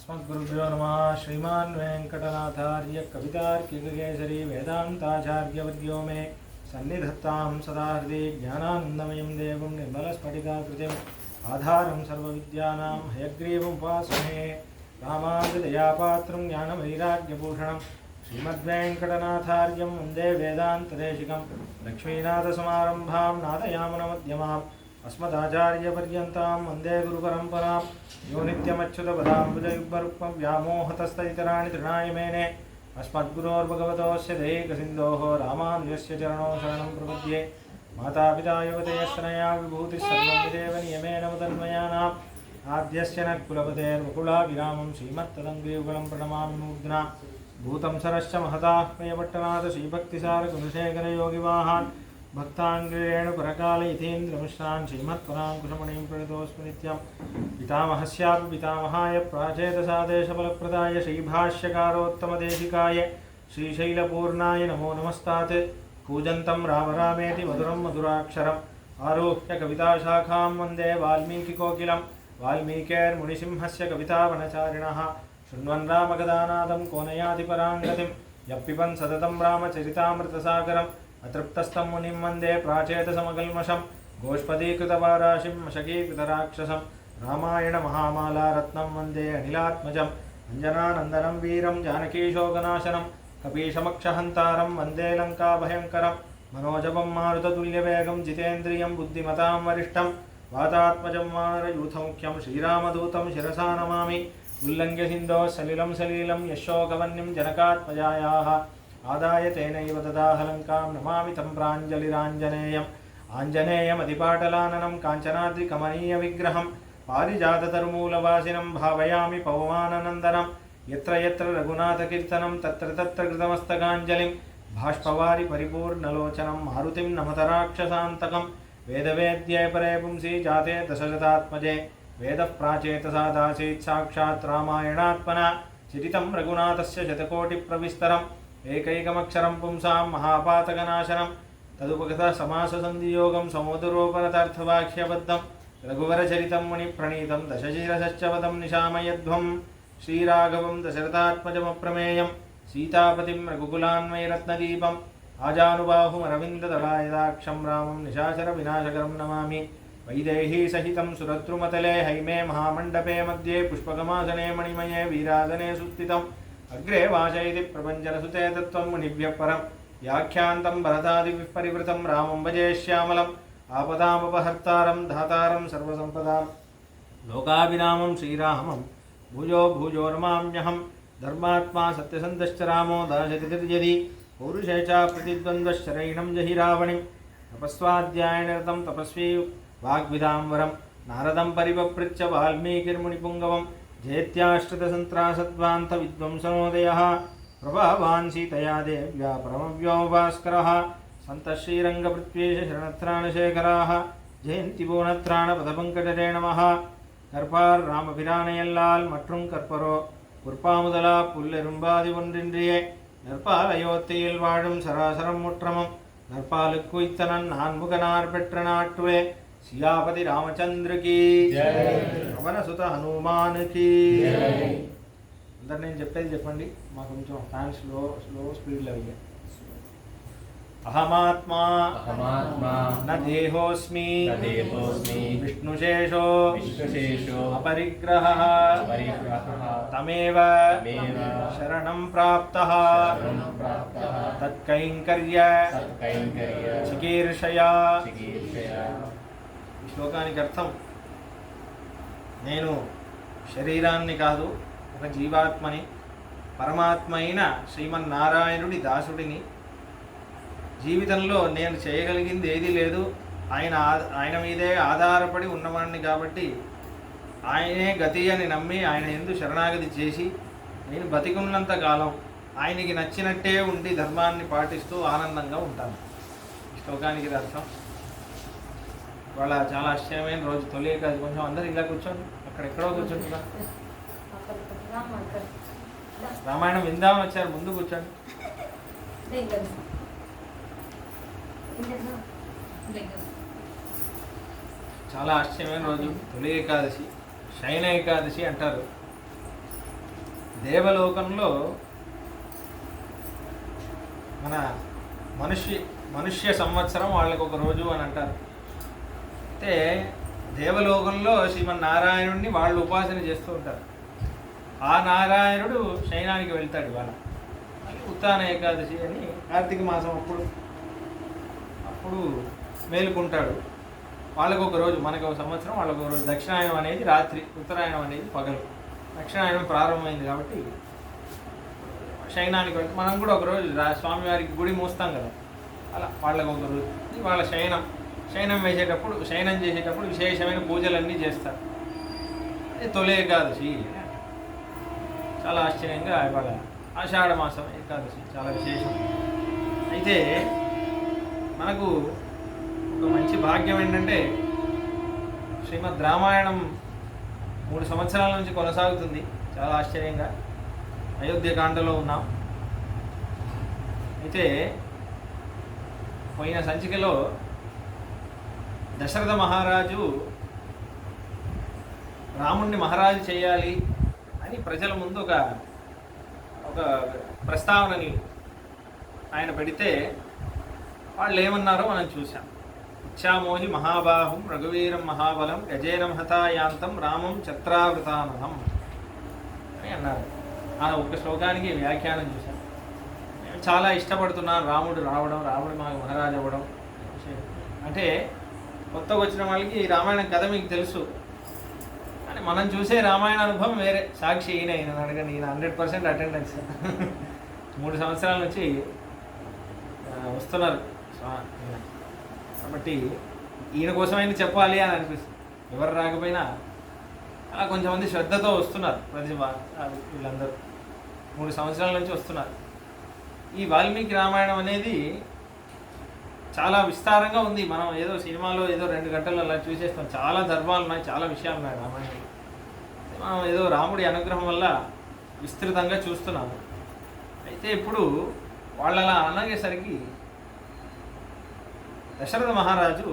अस्मद्गुरुभ्यो नमः। श्रीमान् वेंकटनाथार्य कवितार्किककेसरी वेदांताचार्यवर्यो मे सन्निधत्तां सदा हृदि ज्ञानानन्दमयं देवं निर्मलस्फटिकाकृतिम् आधारं सर्वविद्यानां हयग्रीवमुपास्महे। रामानुजदयापात्रं ज्ञानवैराग्यभूषणं श्रीमद्वेंकटनाथार्यं वन्दे वेदान्तदेशिकं। लक्ष्मीनाथसमारम्भां नाथयामुनमध्यमाम् अस्मदाचार्यपर्यन्तां वन्दे गुरुपरम्परां। यो नित्यमच्युतपदाम्बुजयुग्मरुक्मं व्यामोहतस्तदितराणि तृणाय मेने अस्मद्गुरोर्भगवतोऽस्य दैकसिन्धोः रामानुजस्य चरणौ शरणं प्रपद्ये। मातापिता युवतयस्तनया विभूतिः सर्वं विदेव नियमेन मुदन्मयानाम् आद्यस्य न कुलपतेर्वकुलाभिरामं श्रीमत्तदङ्ग्रीयुगलं प्रणमामि मूर्ध्ना। भूतं सरश्च महताः प्रियपट्टनाथ श्रीभक्तिसारकुलशेखरयोगिवाहान् भक्ताङ्ग्रेणुपरकाल यतीन्द्रमिश्रान् श्रीमत्पराङ्कुशमणिं प्रणतोऽस्मि नित्यं। पितामहस्यापि पितामहाय प्राचेतसादेशफलप्रदाय श्रीभाष्यकारोत्तमदेशिकाय श्रीशैलपूर्णाय नमो नमस्तात्। कूजन्तं राम रामेति मधुरं मधुराक्षरम् आरुह्य कविताशाखां वन्दे वाल्मीकिकोकिलं। वाल्मीकेर्मुनिसिंहस्य कवितावनचारिणः शृण्वन् रामकथानादं को नयाति परां गतिं। यः पिबन् सततं रामचरितामृतसागरम् अतृप्तस्तं मुनिं वन्दे प्राचेतसमकल्मषं। गोष्पदीकृतवाराशिं मशकीकृतराक्षसं रामायणमहामालारत्नं वन्दे अनिलात्मजम्। अञ्जनानन्दनं वीरं जानकीशोकनाशनं कपीशमक्षहन्तारं वन्दे लङ्काभयङ्करं। मनोजवं मारुततुल्यवेगं जितेन्द्रियं बुद्धिमतां वरिष्ठं वातात्मजं वानरयूथमुख्यं श्रीरामदूतं शिरसा नमामि। उल्लङ्घ्य सिन्धोः सलिलं सलीलं यशोकवह्निं जनकात्मजायाः आदाय तेनैव ददाह लङ्कां नमामि तं प्राञ्जलिराञ्जनेयम्। आञ्जनेयमतिपाटलाननं काञ्चनाद्रिकमनीयविग्रहं पारिजाततरुमूलवासिनं भावयामि पवमाननन्दनं। यत्र यत्र रघुनाथकीर्तनं तत्र तत्र कृतमस्तकाञ्जलिं भाष्पवारि परिपूर्णलोचनं मारुतिं नमत राक्षसान्तकं। वेदवेद्ये परे पुंसि जाते दशरथात्मजे वेदः प्राचेतसा दासीत् साक्षात् रामायणात्मना चिरितं रघुनाथस्य शतकोटिप्रविस्तरम्। एकैकमक्षरं पुंसां महापातकनाशनं तदुपगतः समाससन्धियोगं समुद्रोपरतार्थवाक्यबद्धं। रघुवरचरितं मुनिप्रणीतं दशशिरसश्च वदं निशामयध्वं। श्रीराघवं दशरथात्मजमप्रमेयं सीतापतिं रघुकुलान्वयरत्नदीपम् आजानुबाहुमरविन्ददलायदाक्षं रामं निशाचरविनाशकरं नमामि। वैदेहीसहितं सुरद्रुमतले हैमे महामण्डपे मध्ये पुष्पकमासने मणिमये वीरासने सुस्थितम्। अग्रे वाचयति प्रपञ्चनसुते तत्त्वं मुनिभ्यः परं व्याख्यान्तं भरतादिभिः परिवृतं रामं भजे श्यामलम्। आपदामपहर्तारं धातारं सर्वसम्पदां लोकाभिरामं श्रीरामं भुजो भुजो नमाम्यहं। धर्मात्मा सत्यसन्धश्च रामो दाशतिर्यदि पौरुषे च प्रतिद्वन्द्वश्चरैणं जहि रावणिं। तपस्वाध्यायनिरतं तपस्वी वाग्विदाम्बरं नारदं परिपपृच्छ वाल्मीकिर्मुनिपुङ्गवं। जयत्याश्रितसन्त्रासध्वान्तविद्वंसनोदयः प्रभावान् सीतया देव्या परमव्योमभास्करः। सन्तः श्रीरङ्गपृथ्वीश शरणत्राणशेखराः जयन्ति पूर्णत्राणपदपङ्कजरे नमः। கற்பார் ராமபிரானையல்லால் மற்றும் கற்பரோ புற்பாமுதலா புல்லெரும்பாதி ஒன்றின்றியே நற்பால் அயோத்தியில் வாழும் சராசரம் முற்றமும் நற்பாலுக்கு இத்தனன் நான்முகனார் பெற்ற நாட்டுவே సియాపతి రామచంద్రకి పవన సుత హనుమాన్కి. అందరు నేను చెప్పేది చెప్పండి, మాకు కొంచెం ఫ్యాన్ స్లో స్పీడ్లో అయ్యా. అహమాత్మా న దేహోస్మి విష్ణుశేషో అపరిగ్రహః తమేవ శరణం ప్రాప్తః తత్కైంకర్య చికీర్షయా. ఈ శ్లోకానికి అర్థం, నేను శరీరాన్ని కాదు, ఒక జీవాత్మని, పరమాత్మ అయిన శ్రీమన్నారాయణుడి దాసుడిని. జీవితంలో నేను చేయగలిగింది ఏదీ లేదు, ఆయన మీదే ఆధారపడి ఉన్నవాడిని కాబట్టి ఆయనే గతి అని నమ్మి ఆయన యందు శరణాగతి చేసి నేను బతికున్నంత కాలం ఆయనకి నచ్చినట్టే ఉండి ధర్మాన్ని పాటిస్తూ ఆనందంగా ఉంటాను. ఈ శ్లోకానికి ఇది అర్థం. వాళ్ళ చాలా ఆశ్చర్యమైన రోజు, తొలి ఏకాదశి. కొంచెం అందరూ ఇలా కూర్చోండి, అక్కడెక్కడో కూర్చోండి. రామాయణం విందామని వచ్చారు, ముందు కూర్చోండి. చాలా ఆశ్చర్యమైన రోజు తొలి ఏకాదశి, శయన ఏకాదశి అంటారు. దేవలోకంలో మన మనుష్య సంవత్సరం వాళ్ళకి ఒక రోజు అని అంటారు. అయితే దేవలోకంలో శ్రీమన్నారాయణుడిని వాళ్ళు ఉపాసన చేస్తూ ఉంటారు. ఆ నారాయణుడు శయనానికి వెళ్తాడు ఇవాళ. ఉత్తాన ఏకాదశి అని కార్తీక మాసం అప్పుడు మేలుకుంటాడు. వాళ్ళకు ఒక రోజు, మనకు ఒక సంవత్సరం, వాళ్ళకు ఒక రోజు. దక్షిణాయనం అనేది రాత్రి, ఉత్తరాయణం అనేది పగలు. దక్షిణాయనం ప్రారంభమైంది కాబట్టి శయనానికి వెళ్తే మనం కూడా ఒకరోజు స్వామివారికి గుడి మూస్తాం కదా, అలా వాళ్ళకు ఒక రోజు. వాళ్ళ శయనం చేసేటప్పుడు విశేషమైన పూజలన్నీ చేస్తారు. అది తొలి ఏకాదశి. చాలా ఆశ్చర్యంగా ఇవాళ ఆషాఢ మాసం ఏకాదశి చాలా విశేషం. అయితే మనకు ఒక మంచి భాగ్యం ఏంటంటే శ్రీమద్ రామాయణం 3 సంవత్సరాల నుంచి కొనసాగుతుంది. చాలా ఆశ్చర్యంగా అయోధ్యకాండలో ఉన్నాం. అయితే పోయిన సంచికలో దశరథ మహారాజు రాముణ్ణి మహారాజు చేయాలి అని ప్రజల ముందు ఒక ప్రస్తావనని ఆయన పెడితే వాళ్ళు ఏమన్నారో మనం చూసాం. ఇచ్చామోహి మహాబాహుం రఘువీరం మహాబలం గజేన హతాయాంతం రామం చత్రావృతానహం అని అన్నారు. ఆ ఒక్క శ్లోకానికి వ్యాఖ్యానం చూశాం. నేను చాలా ఇష్టపడుతున్నాను రాముడు మాకు మహారాజు అవ్వడం. అంటే కొత్తగా వచ్చిన వాళ్ళకి రామాయణం కథ మీకు తెలుసు, కానీ మనం చూసే రామాయణ అనుభవం వేరే. సాక్షి ఈయన అడగండి, ఈయన 100% అటెండెన్స్. 3 సంవత్సరాల నుంచి వస్తున్నారు కాబట్టి ఈయన కోసమైనా చెప్పాలి అని అనిపిస్తుంది. ఎవరు రాకపోయినా అలా కొంచెంమంది శ్రద్ధతో వస్తున్నారు. వీళ్ళందరూ 3 సంవత్సరాల నుంచి వస్తున్నారు. ఈ వాల్మీకి రామాయణం అనేది చాలా విస్తారంగా ఉంది. మనం ఏదో సినిమాలో ఏదో 2 గంటలు అలా చూసేస్తాం. చాలా ధర్మాలు ఉన్నాయి, చాలా విషయాలు ఉన్నాయి రామాయణంలో. మనం ఏదో రాముడి అనుగ్రహం వల్ల విస్తృతంగా చూస్తున్నాము. అయితే ఇప్పుడు వాళ్ళు అలా అనగేసరికి దశరథ మహారాజు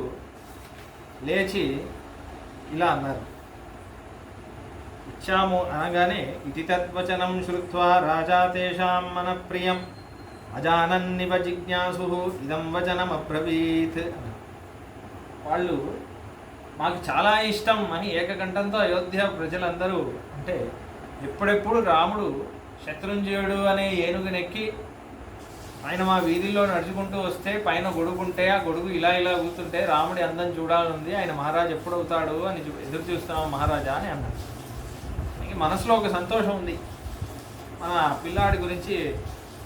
లేచి ఇలా అన్నారు. ఇచ్చాము అనగానే ఇతి తద్వచనం శ్రుత్వా రాజా తేషాం మనఃప్రియం అజానన్నివ జిజ్ఞాసు ఇదం వచనం అబ్రవీత్. వాళ్ళు మాకు చాలా ఇష్టం అని ఏకకంఠంతో అయోధ్య ప్రజలందరూ, అంటే ఎప్పుడెప్పుడు రాముడు శత్రుంజయుడు అనే ఏనుగునెక్కి ఆయన మా వీధిలో నడుచుకుంటూ వస్తే పైన గొడుగు ఉంటే ఆ గొడుగు ఇలా ఊతుంటే రాముడి అందం చూడాలనుంది, ఆయన మహారాజు ఎప్పుడవుతాడు అని ఎదురు చూస్తున్నాం మహారాజా అని అన్నాడు. మనసులో ఒక సంతోషం ఉంది, మన పిల్లాడి గురించి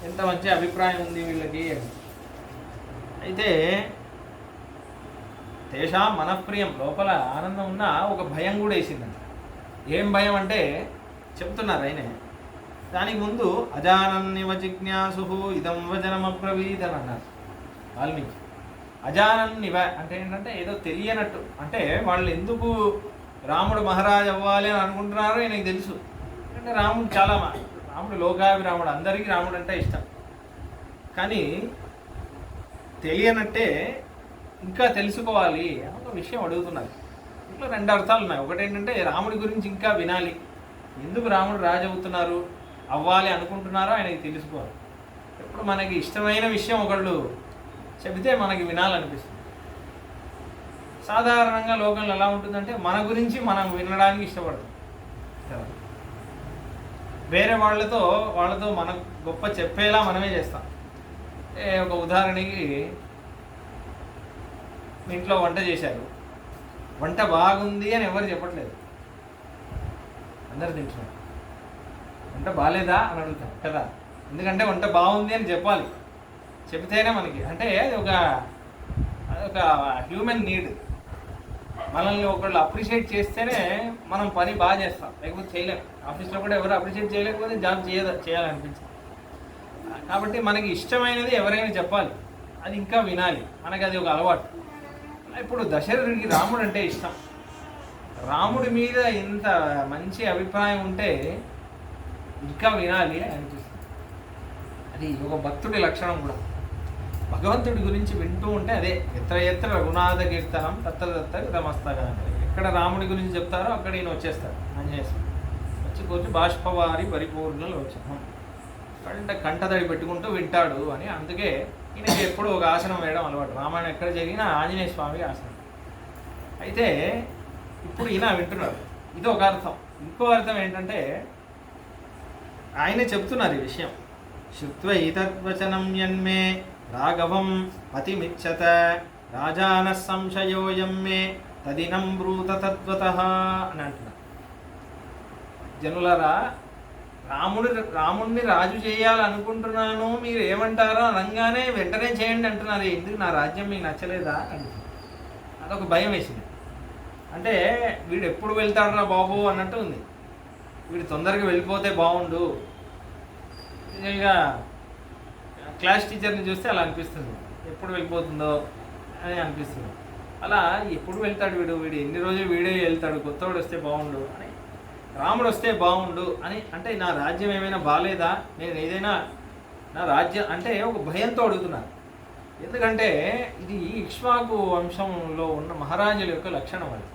ఎంత మంచి అభిప్రాయం ఉంది వీళ్ళకి. అయితే తేషాం మనఃప్రియం, లోపల ఆనందం ఉన్నా ఒక భయం కూడా వేసిందంట. ఏం భయం అంటే చెప్తున్నారు ఆయనే. దానికి ముందు అజానన్నివ జిజ్ఞాసు ఇదం వచనమబ్రవీత్ అని అన్నారు వాల్మీకి. అజానన్నివ అంటే ఏంటంటే ఏదో తెలియనట్టు, అంటే వాళ్ళు ఎందుకు రాముడు మహారాజు అవ్వాలి అని అనుకుంటున్నారో ఆయనకు తెలుసు. అంటే రాముడు లోకాభిరాముడు, అందరికీ రాముడు అంటే ఇష్టం. కానీ తెలియనట్టే ఇంకా తెలుసుకోవాలి అని ఒక విషయం అడుగుతున్నారు. ఇంట్లో 2 అర్థాలు ఉన్నాయి. ఒకటి ఏంటంటే రాముడి గురించి ఇంకా వినాలి, ఎందుకు రాముడు రాజు అవుతున్నారు అవ్వాలి అనుకుంటున్నారో ఆయనకి తెలుసుకోవాలి. ఎప్పుడు మనకి ఇష్టమైన విషయం ఒకళ్ళు చెబితే మనకి వినాలనిపిస్తుంది. సాధారణంగా లోకంలో ఎలా ఉంటుందంటే మన గురించి మనం వినడానికి ఇష్టపడతాం కదా, వేరే వాళ్ళతో మన గొప్ప చెప్పేలా మనమే చేస్తాం. ఒక ఉదాహరణకి మీ ఇంట్లో వంట చేశారు, వంట బాగుంది అని ఎవరు చెప్పట్లేదు, అందరు తింటున్నారు. వంట బాగాలేదా అని అడుగుతాం కదా, ఎందుకంటే వంట బాగుంది అని చెప్పాలి, చెబితేనే మనకి, అంటే అది ఒక హ్యూమన్ నీడ్. మనల్ని ఒకళ్ళు అప్రిషియేట్ చేస్తేనే మనం పని బాగా చేస్తాం, లేకపోతే చేయలేం. ఆఫీస్లో కూడా ఎవరు అప్రిషియేట్ చేయలేకపోతే జాబ్ చేయాలనిపించింది. కాబట్టి మనకి ఇష్టమైనది ఎవరైనా చెప్పాలి, అది ఇంకా వినాలి, మనకి అది ఒక అలవాటు. ఇప్పుడు దశరథుడికి రాముడు అంటే ఇష్టం, రాముడి మీద ఇంత మంచి అభిప్రాయం ఉంటే ఇంకా వినాలి అనిపిస్తుంది. అది ఒక భక్తుడి లక్షణం కూడా. భగవంతుడి గురించి వింటూ ఉంటే అదే ఎత్ర ఎత్ర రఘునాథ కీర్తనం తత్ర తత్ర రమస్తగా. ఎక్కడ రాముడి గురించి చెప్తారో అక్కడ ఈయన వచ్చేస్తాడు ఆంజనేయ స్వామి. వచ్చి కూర్చి బాష్పవారి పరిపూర్ణ లోచనం, కంటతడి పెట్టుకుంటూ వింటాడు అని. అందుకే ఈయనకి ఎప్పుడు ఒక ఆసనం వేయడం అలవాటు. రామాయణం ఎక్కడ జరిగినా ఆంజనేయ స్వామి ఆసనం. అయితే ఇప్పుడు ఈయన వింటున్నాడు, ఇది ఒక అర్థం. ఇంకో అర్థం ఏంటంటే ఆయనే చెప్తున్నారు ఈ విషయం. శృత్వైతద్వచనం యన్మే రాఘవం పతిమిచ్చత రాజాన సంశయోయం మే తదినం బ్రూత తద్వతః అని అంటున్నారు. జనులరా, రాముడిని రాజు చేయాలనుకుంటున్నాను, మీరు ఏమంటారో అనగానే వెంటనే చేయండి అంటున్నారు. ఎందుకు, నా రాజ్యం మీకు నచ్చలేదా అంటున్నారు. అదొక భయం వేసింది. అంటే వీడు ఎప్పుడు వెళ్తాడురా బాబు అన్నట్టు ఉంది. వీడు తొందరగా వెళ్ళిపోతే బాగుండు. ఇక క్లాస్ టీచర్ని చూస్తే అలా అనిపిస్తుంది, ఎప్పుడు వెళ్ళిపోతుందో అని అనిపిస్తుంది. అలా ఎప్పుడు వెళ్తాడు వీడు ఎన్ని రోజులు వీడే వెళ్తాడు, కొత్తవాడు వస్తే బాగుండు అని, రాముడు వస్తే బాగుండు అని. అంటే నా రాజ్యం ఏమైనా బాగాలేదా, నేను ఏదైనా నా రాజ్యం అంటే ఒక భయంతో అడుగుతున్నాను. ఎందుకంటే ఇది ఇక్ష్వాకు వంశంలో ఉన్న మహారాజుల యొక్క లక్షణం. అది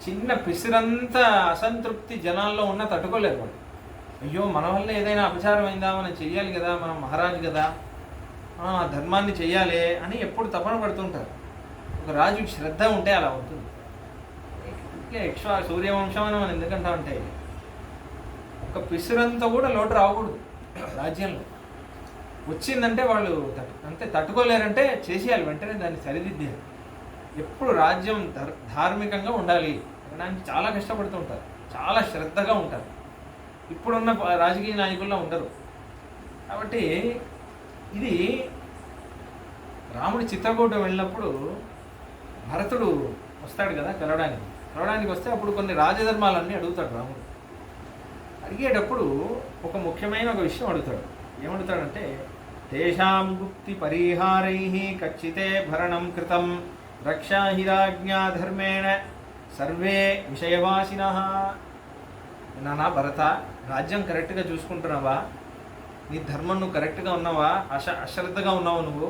చిన్న పిసిరంతా అసంతృప్తి జనాల్లో ఉన్న తట్టుకోలేరు వాళ్ళు. అయ్యో మన వల్ల ఏదైనా అపచారం అయిందా, మనం చెయ్యాలి కదా, మనం మహారాజు కదా, ధర్మాన్ని చెయ్యాలి అని ఎప్పుడు తపన పడుతుంటారు. ఒక రాజుకి శ్రద్ధ ఉంటే అలా ఉంటుంది. ఇక్ష్వా సూర్యవంశం అని మనం ఎందుకంటామంటే ఒక పిసురంతా కూడా లోటు రాకూడదు రాజ్యంలో. వచ్చిందంటే వాళ్ళు అంతే తట్టుకోలేరంటే చేసేయాలి, వెంటనే దాన్ని సరిదిద్దేయాలి. ఎప్పుడు రాజ్యం ధార్మికంగా ఉండాలి అనడానికి చాలా కష్టపడుతుంటారు, చాలా శ్రద్ధగా ఉంటారు. ఇప్పుడున్న రాజకీయ నాయకుల్లో ఉండరు. కాబట్టి ఇది రాముడు చిత్రకూటం వెళ్ళినప్పుడు భరతుడు వస్తాడు కదా కలవడానికి వస్తే అప్పుడు కొన్ని రాజధర్మాలన్నీ అడుగుతాడు రాముడు. అడిగేటప్పుడు ఒక ముఖ్యమైన ఒక విషయం అడుగుతాడు. ఏమడుగుతాడంటే తేషాం గుప్తి పరిహారై కచ్చితే భరణం కృతం రక్షాహిరాజ్ఞా ధర్మేణ సర్వే విషయవాసినః. నానా భరత, రాజ్యం కరెక్ట్గా చూసుకుంటున్నావా, నీ ధర్మం నువ్వు కరెక్ట్గా ఉన్నావా, అశ్రద్ధగా ఉన్నావు, నువ్వు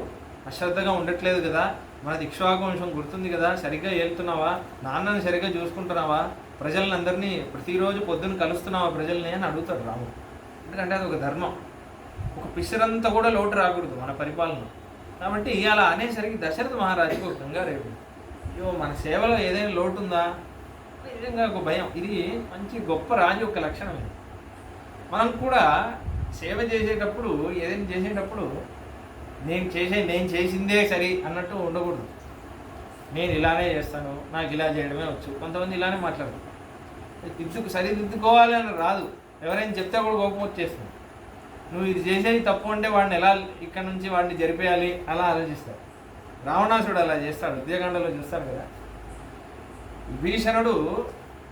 అశ్రద్ధగా ఉండట్లేదు కదా, మన ఇక్ష్వాకు వంశం గుర్తుంది కదా, సరిగ్గా ఏలుతున్నావా, నాన్నని సరిగ్గా చూసుకుంటున్నావా, ప్రజల్ని అందరినీ ప్రతిరోజు పొద్దున్న కలుస్తున్నావా ప్రజల్ని అని అడుగుతాడు రాముడు. ఎందుకంటే అది ఒక ధర్మం. ఒక పిసరంతా కూడా లోటు రాకూడదు మన పరిపాలన. కాబట్టి అలా అనేసరికి దశరథ మహారాజుకు ఒక గంగారేపు, అయ్యో మన సేవలో ఏదైనా లోటు ఉందా, నిజంగా ఒక భయం. ఇది మంచి గొప్ప రాజు యొక్క లక్షణం. ఇది మనం కూడా సేవ చేసేటప్పుడు ఏదైనా చేసేటప్పుడు నేను చేసిందే సరి అన్నట్టు ఉండకూడదు. నేను ఇలానే చేస్తాను, నాకు ఇలా చేయడమే వచ్చు. కొంతమంది ఇలానే మాట్లాడతారు. సరిదిద్దుకోవాలి అని రాదు, ఎవరైనా చెప్తే కూడా కోపం వచ్చేస్తుంది. నువ్వు ఇది చేసేది తప్పు అంటే వాడిని ఎలా ఇక్కడ నుంచి వాడిని జరిపేయాలి అలా ఆలోచిస్తారు. రావణాసుడు అలా చేస్తాడు, ఉద్యోగండలో చూస్తారు కదా. విభీషణుడు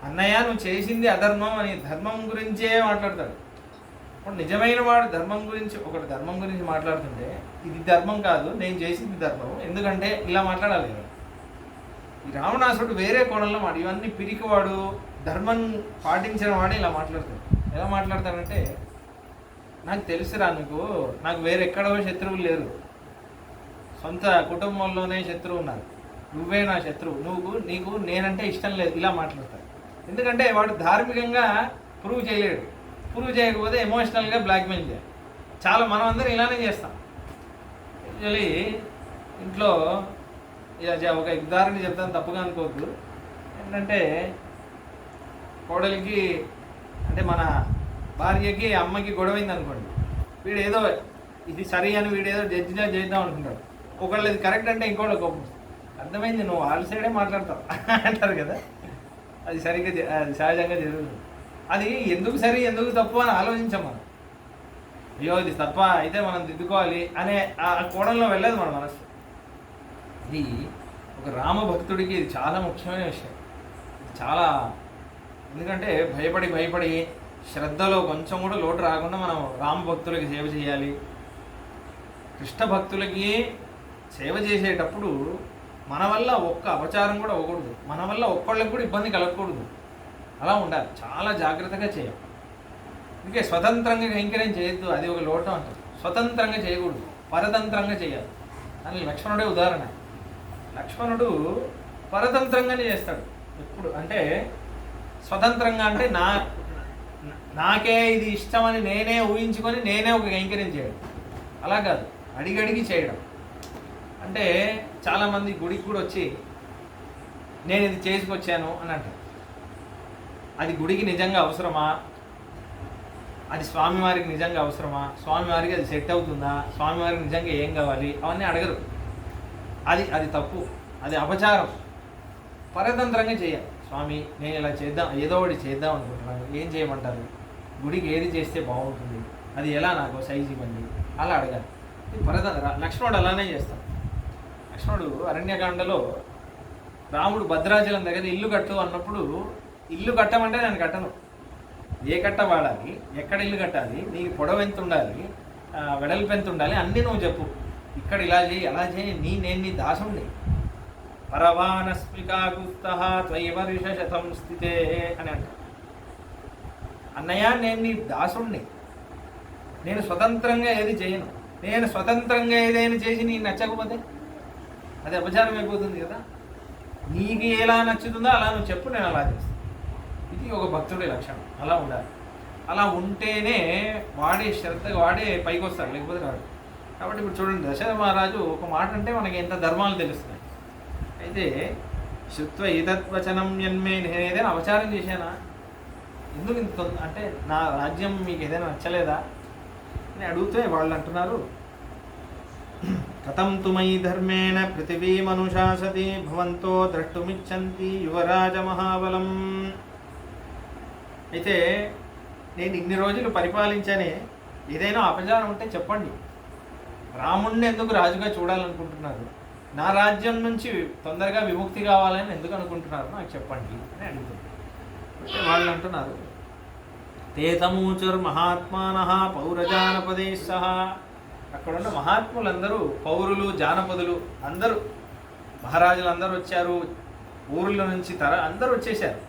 అన్నయ్య నువ్వు చేసింది అధర్మం అని ధర్మం గురించే మాట్లాడతాడు. ఇప్పుడు నిజమైన వాడు ధర్మం గురించి మాట్లాడుతుంటే ఇది ధర్మం కాదు, నేను చేసింది ధర్మం, ఎందుకంటే ఇలా మాట్లాడాలి. ఈ రావణాసుడు వేరే కోణంలో ఇవన్నీ పిరికివాడు, ధర్మం పాటించిన వాడు ఇలా మాట్లాడతాడు. ఎలా మాట్లాడతాడంటే, నాకు తెలుసురా, నాకు వేరెక్కడో శత్రువులు లేరు, సొంత కుటుంబంలోనే శత్రువు ఉన్నారు, నువ్వే నా శత్రువు, నీకు నేనంటే ఇష్టం లేదు, ఇలా మాట్లాడతాడు. ఎందుకంటే వాడు ధార్మికంగా ప్రూవ్ చేయలేడు. ప్రూవ్ చేయకపోతే ఎమోషనల్గా బ్లాక్మెయిల్ చేయాలి. చాలా మనం అందరం ఇలానే చేస్తాం. యాక్చువల్లీ ఇంట్లో ఒక ఉదాహరణ చెప్తాను, తప్పుగా అనుకోవద్దు. ఏంటంటే కోడలికి అంటే మన భార్యకి అమ్మకి గొడవైంది అనుకోండి, వీడు ఏదో ఇది సరి అని వీడేదో జడ్జిగా చేద్దాం అనుకుంటాడు. ఒకళ్ళు ఇది కరెక్ట్ అంటే ఇంకోళ్ళు కోపం. అర్థమైంది, నువ్వు వాళ్ళ సైడే మాట్లాడతావు అంటారు కదా. అది అది సహజంగా జరుగుతుంది. అది ఎందుకు సరి ఎందుకు తప్పు అని ఆలోచించాం మనం. అయ్యో ఇది తప్ప అయితే మనం దిద్దుకోవాలి అనే ఆ కోణంలో వెళ్ళదు మన మనసు. ఇది ఒక రామభక్తుడికి ఇది చాలా ముఖ్యమైన విషయం. చాలా, ఎందుకంటే భయపడి శ్రద్ధలో కొంచెం కూడా లోటు రాకుండా మనం రామభక్తులకి సేవ చేయాలి. కృష్ణ భక్తులకి సేవ చేసేటప్పుడు మన వల్ల ఒక్క అపచారం కూడా అవ్వకూడదు, మన వల్ల ఒక్కళ్ళకి కూడా ఇబ్బంది కలగకూడదు. అలా ఉండాలి, చాలా జాగ్రత్తగా చేయాలి. అందుకే స్వతంత్రంగా కైంకర్యం చేయొద్దు, అది ఒక లోటం అంటారు. స్వతంత్రంగా చేయకూడదు, పరతంత్రంగా చేయాలి. దానికి లక్ష్మణుడే ఉదాహరణ. లక్ష్మణుడు పరతంత్రంగానే చేస్తాడు ఎప్పుడు. అంటే స్వతంత్రంగా అంటే నాకే ఇది ఇష్టమని నేనే ఊహించుకొని నేనే ఒక కైంకర్యం చేయడం. అలా కాదు, అడిగడిగి చేయడం. అంటే చాలామంది గుడికి కూడా వచ్చి నేను ఇది చేసుకొచ్చాను అని అంటారు. అది గుడికి నిజంగా అవసరమా? అది స్వామివారికి నిజంగా అవసరమా? స్వామివారికి అది సెట్ అవుతుందా? స్వామివారికి నిజంగా ఏం కావాలి? అవన్నీ అడగరు. అది తప్పు, అది అపచారం. పరతంత్రంగా చేయాలి. స్వామి నేను ఇలా చేద్దాం, ఏదో ఒకటి చేద్దాం అనుకుంటున్నాను, ఏం చేయమంటారు? గుడికి ఏది చేస్తే బాగుంటుంది, అది ఎలా నాకు సైజు ఇవ్వండి, అలా అడగాలి. ఇది పరతంత్ర. లక్ష్మణుడు అలానే చేస్తాడు. లక్ష్మణుడు అరణ్యకాండలో రాముడు భద్రాచలం దగ్గర ఇల్లు కట్టు అన్నప్పుడు, ఇల్లు కట్టమంటే నేను కట్టను, ఏ కట్ట వాడాలి, ఎక్కడ ఇల్లు కట్టాలి, నీకు పొడవు ఎంత ఉండాలి, వెడల్పు ఎంత ఉండాలి, అన్నీ నువ్వు చెప్పు. ఇక్కడ ఇలా చేయి, అలా చేయి, నేను నీ దాసుణ్ణి. పరవానస్మికాగుప్తః త్వయివర్ష శతం స్థితే అని అంట. అన్నయ్య నేను నీ దాసుణ్ణి, నేను స్వతంత్రంగా ఏది చేయను. నేను స్వతంత్రంగా ఏదైనా చేసి నీకు నచ్చకపోతే అది అపచారం అయిపోతుంది కదా. నీకు ఎలా నచ్చుతుందో అలా నువ్వు చెప్పు, నేను అలా చేస్తాను. ఇది ఒక భక్తుడి లక్షణం. అలా ఉండాలి. అలా ఉంటేనే వాడే శ్రద్ధగా వాడే పైకి వస్తాడు, లేకపోతే రాడు. కాబట్టి ఇప్పుడు చూడండి, దశరథ మహారాజు ఒక మాట అంటే మనకి ఎంత ధర్మాలు తెలుస్తున్నాయి. అయితే శుత్వ ఏతత్వచనం యన్మే, నేను ఏదైనా అపచారం చేశానా? ఎందుకు ఇంత అంటే నా రాజ్యం మీకు ఏదైనా నచ్చలేదా అని అడిగితే వాళ్ళు అంటున్నారు, కథం తుమయి ధర్మేణ పృథివీమనుశాసతి భవంతో ద్రష్టుమిచ్చంతి యువరాజ మహాబలం. అయితే నేను ఇన్ని రోజులు పరిపాలించానే, ఏదైనా అపచారం ఉంటే చెప్పండి. రాముణ్ణి ఎందుకు రాజుగా చూడాలనుకుంటున్నారు? నా రాజ్యం నుంచి తొందరగా విముక్తి కావాలని ఎందుకు అనుకుంటున్నారు? నాకు చెప్పండి అని అడుగుతున్నారు. వాళ్ళు అంటున్నారు, తేతమూచుర్ మహాత్మానః పౌరజానపదే సహా. అక్కడున్న మహాత్ములందరూ, పౌరులు జానపదులు అందరూ, మహారాజులు అందరూ వచ్చారు, ఊర్ల నుంచి అందరూ వచ్చేసారు.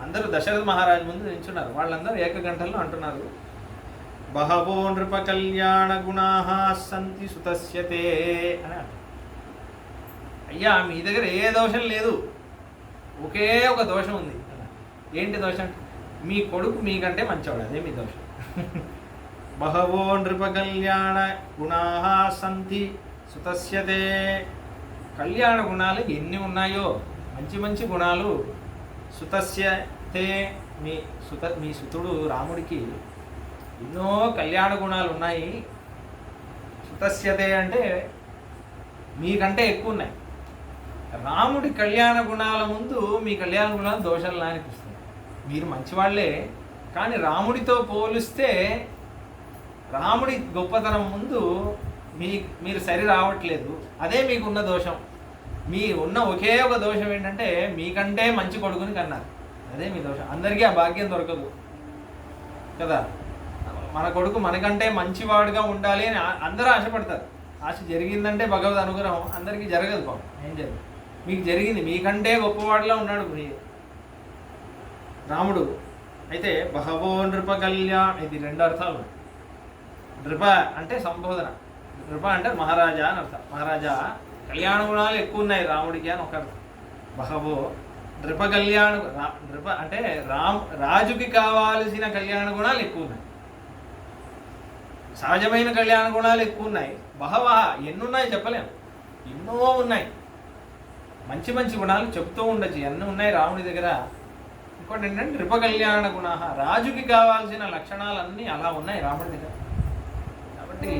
అందరూ దశరథ మహారాజు ముందు నిల్చున్నారు. వాళ్ళందరూ ఏకగంటల్లో అంటున్నారు, బహవో నృప కళ్యాణ గుణాః సంతి సుతస్యతే అని అంటారు. అయ్యా మీ దగ్గర ఏ దోషం లేదు, ఒకే ఒక దోషం ఉంది. ఏంటి దోషం? మీ కొడుకు మీకంటే మంచివాడు, అదే మీ దోషం. బహవో నృప కళ్యాణ గుణాః సంతి సుతస్యతే. కళ్యాణ గుణాలు ఎన్ని ఉన్నాయో, మంచి మంచి గుణాలు. సుతస్యతే, మీ సుతుడు రాముడికి ఎన్నో కళ్యాణ గుణాలు ఉన్నాయి. సుతస్యతే అంటే మీకంటే ఎక్కువ ఉన్నాయి. రాముడి కళ్యాణ గుణాల ముందు మీ కళ్యాణ గుణాలు దోషాలులా అనిపిస్తుంది. మీరు మంచివాళ్లే, కానీ రాముడితో పోలిస్తే రాముడి గొప్పతనం ముందు మీరు సరి రావట్లేదు. అదే మీకున్న దోషం. మీ ఉన్న ఒకే ఒక దోషం ఏంటంటే మీకంటే మంచి కొడుకుని కన్నారు, అదే మీ దోషం. అందరికీ ఆ భాగ్యం దొరకదు కదా. మన కొడుకు మనకంటే మంచివాడుగా ఉండాలి అని అందరూ ఆశపడతారు. ఆశ జరిగిందంటే భగవద్ అనుగ్రహం, అందరికీ జరగదు. పాపం ఏం జరగదు, మీకు జరిగింది. మీకంటే గొప్పవాడిలా ఉన్నాడు రాముడు. అయితే బహవో నృప కళ్యాణ, ఇది రెండు అర్థాలు. నృప అంటే సంబోధన, నృప అంటే మహారాజా అని అర్థం. మహారాజా కళ్యాణ గుణాలు ఎక్కువ ఉన్నాయి రాముడికి అని ఒక అర్థం. బహవో నృప కళ్యాణ, నృప అంటే రాజుకి కావాల్సిన కళ్యాణ గుణాలు ఎక్కువ ఉన్నాయి, సహజమైన కళ్యాణ గుణాలు ఎక్కువ ఉన్నాయి. బహవ ఎన్నున్నాయి చెప్పలేము, ఎన్నో ఉన్నాయి. మంచి మంచి గుణాలు చెప్తూ ఉండొచ్చు, ఎన్ని ఉన్నాయి రాముడి దగ్గర. ఇంకోటి ఏంటంటే నృప కళ్యాణ గుణ, రాజుకి కావాల్సిన లక్షణాలన్నీ అలా ఉన్నాయి రాముడి దగ్గర. కాబట్టి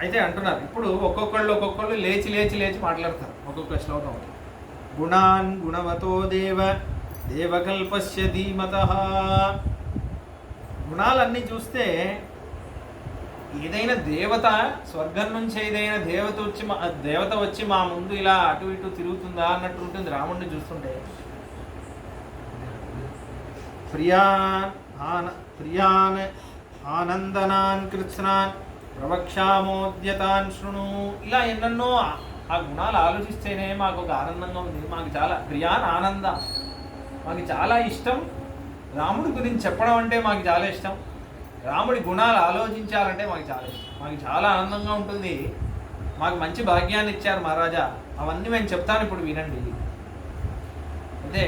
అయితే అంటున్నారు, ఇప్పుడు ఒక్కొక్కళ్ళు లేచి లేచి లేచి మాట్లాడతారు. ఒక్కొక్క శ్లోకం గుణాన్ గుణవతో దేవకల్పస్య ధీమతః. గుణాలన్నీ చూస్తే ఏదైనా దేవత, స్వర్గం నుంచి ఏదైనా దేవత వచ్చి మా ముందు ఇలా అటు ఇటు తిరుగుతుందా అన్నట్టు ఉంటుంది రాముడిని చూస్తుంటే. ప్రియాన్ ఆనందనాన్ కృత్స్నాన్ ప్రవక్షామోద్యతాన్ శృణు. ఇలా ఎన్నెన్నో ఆ గుణాలు ఆలోచిస్తేనే మాకు ఒక ఆనందంగా ఉంది. మాకు చాలా ప్రియాన్ ఆనంద, మాకు చాలా ఇష్టం. రాముడి గురించి చెప్పడం అంటే మాకు చాలా ఇష్టం. రాముడి గుణాలు ఆలోచించాలంటే మాకు చాలా ఇష్టం. మాకు చాలా ఆనందంగా ఉంటుంది. మాకు మంచి భాగ్యాన్ని ఇచ్చారు మహారాజా. అవన్నీ మేము చెప్తాను, ఇప్పుడు వినండి. అయితే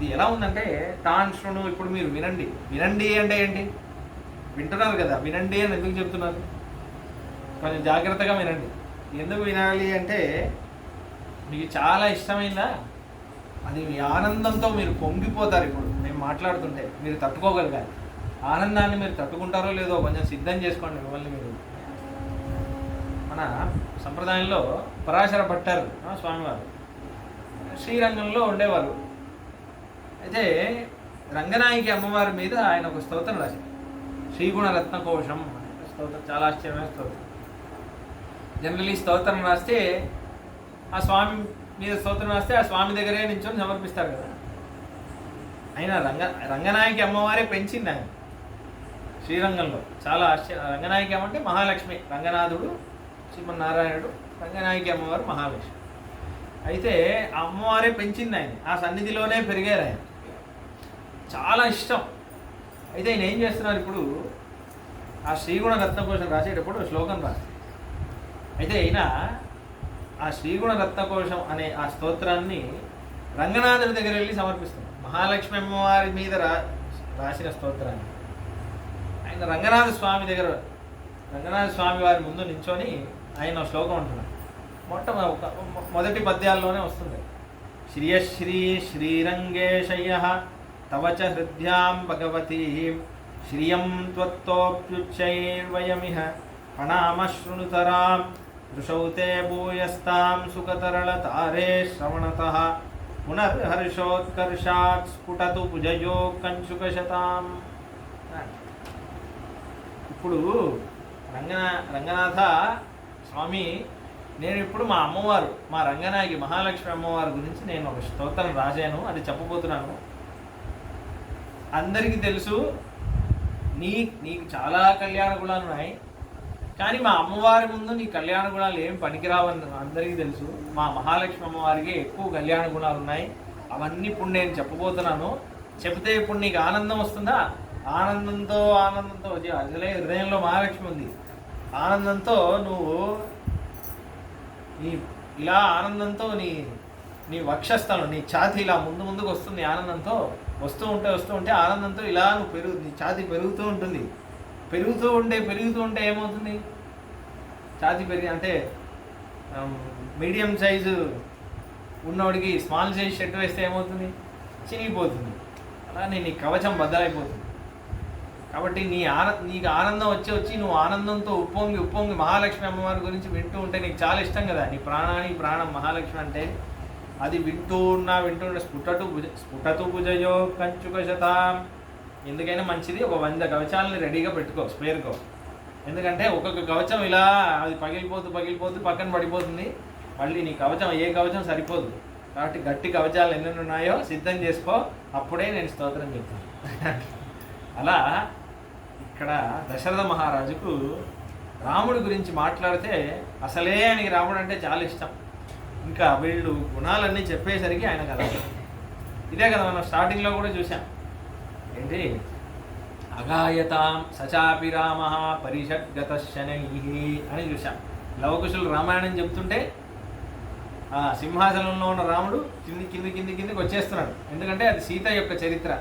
ఇది ఎలా ఉందంటే తాన్ శృణు, ఇప్పుడు మీరు వినండి. వినండి అంటే ఏంటి? వింటున్నారు కదా, వినండి అని ఎందుకు చెప్తున్నారు? కొంచెం జాగ్రత్తగా వినండి. ఎందుకు వినాలి అంటే మీకు చాలా ఇష్టమైందా, అది మీ ఆనందంతో మీరు పొంగిపోతారు. ఇప్పుడు మేము మాట్లాడుతుంటే మీరు తట్టుకోగలగాలి. ఆనందాన్ని మీరు తట్టుకుంటారో లేదో కొంచెం సిద్ధం చేసుకోండి మిమ్మల్ని మీరు. మన సంప్రదాయంలో పరాశర భట్టారు స్వామివారు శ్రీరంగంలో ఉండేవారు. అయితే రంగనాయకి అమ్మవారి మీద ఆయన ఒక స్తోత్రం రాశారు, శ్రీగుణ రత్నకోశం స్తోత్రం. చాలా ఆశ్చర్యమైన స్తోత్రం. జనరల్లీ స్తోత్రం రాస్తే ఆ స్వామి మీద స్తోత్రం రాస్తే ఆ స్వామి దగ్గరే నించొని సమర్పిస్తారు కదా. అయినా రంగనాయకి అమ్మవారే పెంచింది ఆయన శ్రీరంగంలో. చాలా రంగనాయకి అమ్మంటే మహాలక్ష్మి, రంగనాథుడు శ్రీమన్నారాయణుడు, రంగనాయకి అమ్మవారు మహాలక్ష్మి. అయితే ఆ అమ్మవారే పెంచింది ఆయన, ఆ సన్నిధిలోనే పెరిగారు ఆయన. చాలా ఇష్టం. అయితే ఆయన ఏం చేస్తున్నారు, ఇప్పుడు ఆ శ్రీగుణ రత్నకోశం రాసేటప్పుడు శ్లోకం రాశారు. అయితే అయినా ఆ శ్రీగుణ రత్నకోశం అనే ఆ స్తోత్రాన్ని రంగనాథుడి దగ్గర వెళ్ళి సమర్పిస్తున్నారు. మహాలక్ష్మి అమ్మవారి మీద రాసిన స్తోత్రాన్ని ఆయన రంగనాథ స్వామి దగ్గర, రంగనాథ స్వామి వారి ముందు నించొని ఆయన శ్లోకం అంటున్నారు. మొదటి పద్యాల్లోనే వస్తుంది. శ్రియశ్రీ శ్రీరంగేశయ్య తవ చ హృద్యాం భగవతీ శ్రియం త్వత్తోప్యుచ్చైర్వయమిహ ప్రణామ శృణుతరాం దృశౌతే భూయస్తాం సుఖతరళతారే శ్రవణతః పునర్హర్షోత్కర్షాత్ స్ఫుటతు భుజయో కంచుకశతాం. ఇప్పుడు రంగనాథ స్వామి, నేను ఇప్పుడు మా అమ్మవారు, మా రంగనాయకి మహాలక్ష్మి అమ్మవారి గురించి నేను ఒక స్తోత్రం రాశాను, అది చెప్పబోతున్నాను. అందరికీ తెలుసు నీకు చాలా కళ్యాణ గుణాలు ఉన్నాయి, కానీ మా అమ్మవారి ముందు నీ కళ్యాణ గుణాలు ఏం పనికిరావని అందరికీ తెలుసు. మా మహాలక్ష్మి అమ్మవారికి ఎక్కువ కళ్యాణ గుణాలు ఉన్నాయి. అవన్నీ ఇప్పుడు నేను చెప్పబోతున్నాను. చెబితే ఇప్పుడు నీకు ఆనందం వస్తుందా? ఆనందంతో అసలే హృదయంలో మహాలక్ష్మి ఉంది. ఆనందంతో నువ్వు ఇలా ఆనందంతో నీ వక్షస్థలం, నీ ఛాతి ఇలా ముందుకు వస్తుంది. ఆనందంతో వస్తూ ఉంటే ఆనందంతో ఇలా నువ్వు నీ ఛాతి పెరుగుతూ ఉంటుంది. పెరుగుతూ ఉంటే ఏమవుతుంది? ఛాతి అంటే మీడియం సైజు ఉన్నవాడికి స్మాల్ సైజ్ షర్ట్ వేస్తే ఏమవుతుంది? చినిగిపోతుంది. అలానే నీ కవచం బద్దలైపోతుంది. కాబట్టి నీకు ఆనందం వచ్చి నువ్వు ఆనందంతో ఉప్పొంగి మహాలక్ష్మి అమ్మవారి గురించి వింటూ ఉంటే నీకు చాలా ఇష్టం కదా. నీ ప్రాణం మహాలక్ష్మి అంటే అది వింటూ స్ఫుటతు భుజయో కంచుకశతాం. ఎందుకైనా మంచిది, ఒక 100 కవచాలని రెడీగా పెట్టుకో, స్పేర్కో. ఎందుకంటే ఒక్కొక్క కవచం ఇలా అది పగిలిపోతూ పక్కన పడిపోతుంది. మళ్ళీ నీ కవచం ఏ కవచం సరిపోదు. కాబట్టి గట్టి కవచాలు ఎన్నెన్ని ఉన్నాయో సిద్ధం చేసుకో, అప్పుడే నేను స్తోత్రం చెప్తాను. అలా ఇక్కడ దశరథ మహారాజుకు రాముడి గురించి మాట్లాడితే అసలే ఆయనకి రాముడు అంటే చాలా ఇష్టం. ఇంకా వీళ్ళు గుణాలన్నీ చెప్పేసరికి ఆయన కదా, ఇదే కదా మనం స్టార్టింగ్లో కూడా చూసాం. ఏంటి? అగాయతాం సచాపి రామ పరిషద్గత శనై అని చూసాం. లవకుశులు రామాయణం చెప్తుంటే ఆ సింహాసనంలో ఉన్న రాముడు కిందికి వచ్చేస్తున్నాడు. ఎందుకంటే అది సీత యొక్క చరిత్ర,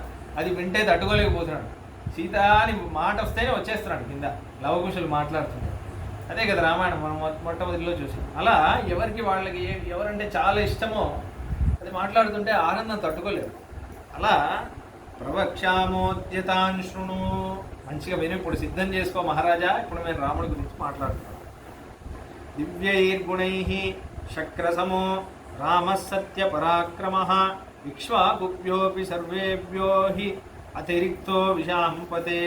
అది వింటే తట్టుకోలేకపోతున్నాడు. సీత అని మాట వస్తేనే వచ్చేస్తున్నాడు కింద, లవకుశులు మాట్లాడుతుంటే. అదే కదా రామాయణం మనం మొట్టమొదటిలో చూసాం. అలా వాళ్ళకి ఎవరంటే చాలా ఇష్టమో అది మాట్లాడుతుంటే ఆనందం తట్టుకోలేదు. అలా ప్రవక్ష్యామోద్యతాన్ శృణు, మంచిగా విని ఇప్పుడు సిద్ధం చేసుకో మహారాజా. ఇప్పుడు మేము రాముడి గురించి మాట్లాడుతున్నాం. దివ్యైర్గుణై శక్రసమో రామ సత్య పరాక్రమ ఇక్ష్వాకుభ్యోపి సర్వేభ్యో హి అతిరిక్తో విశాంపతే.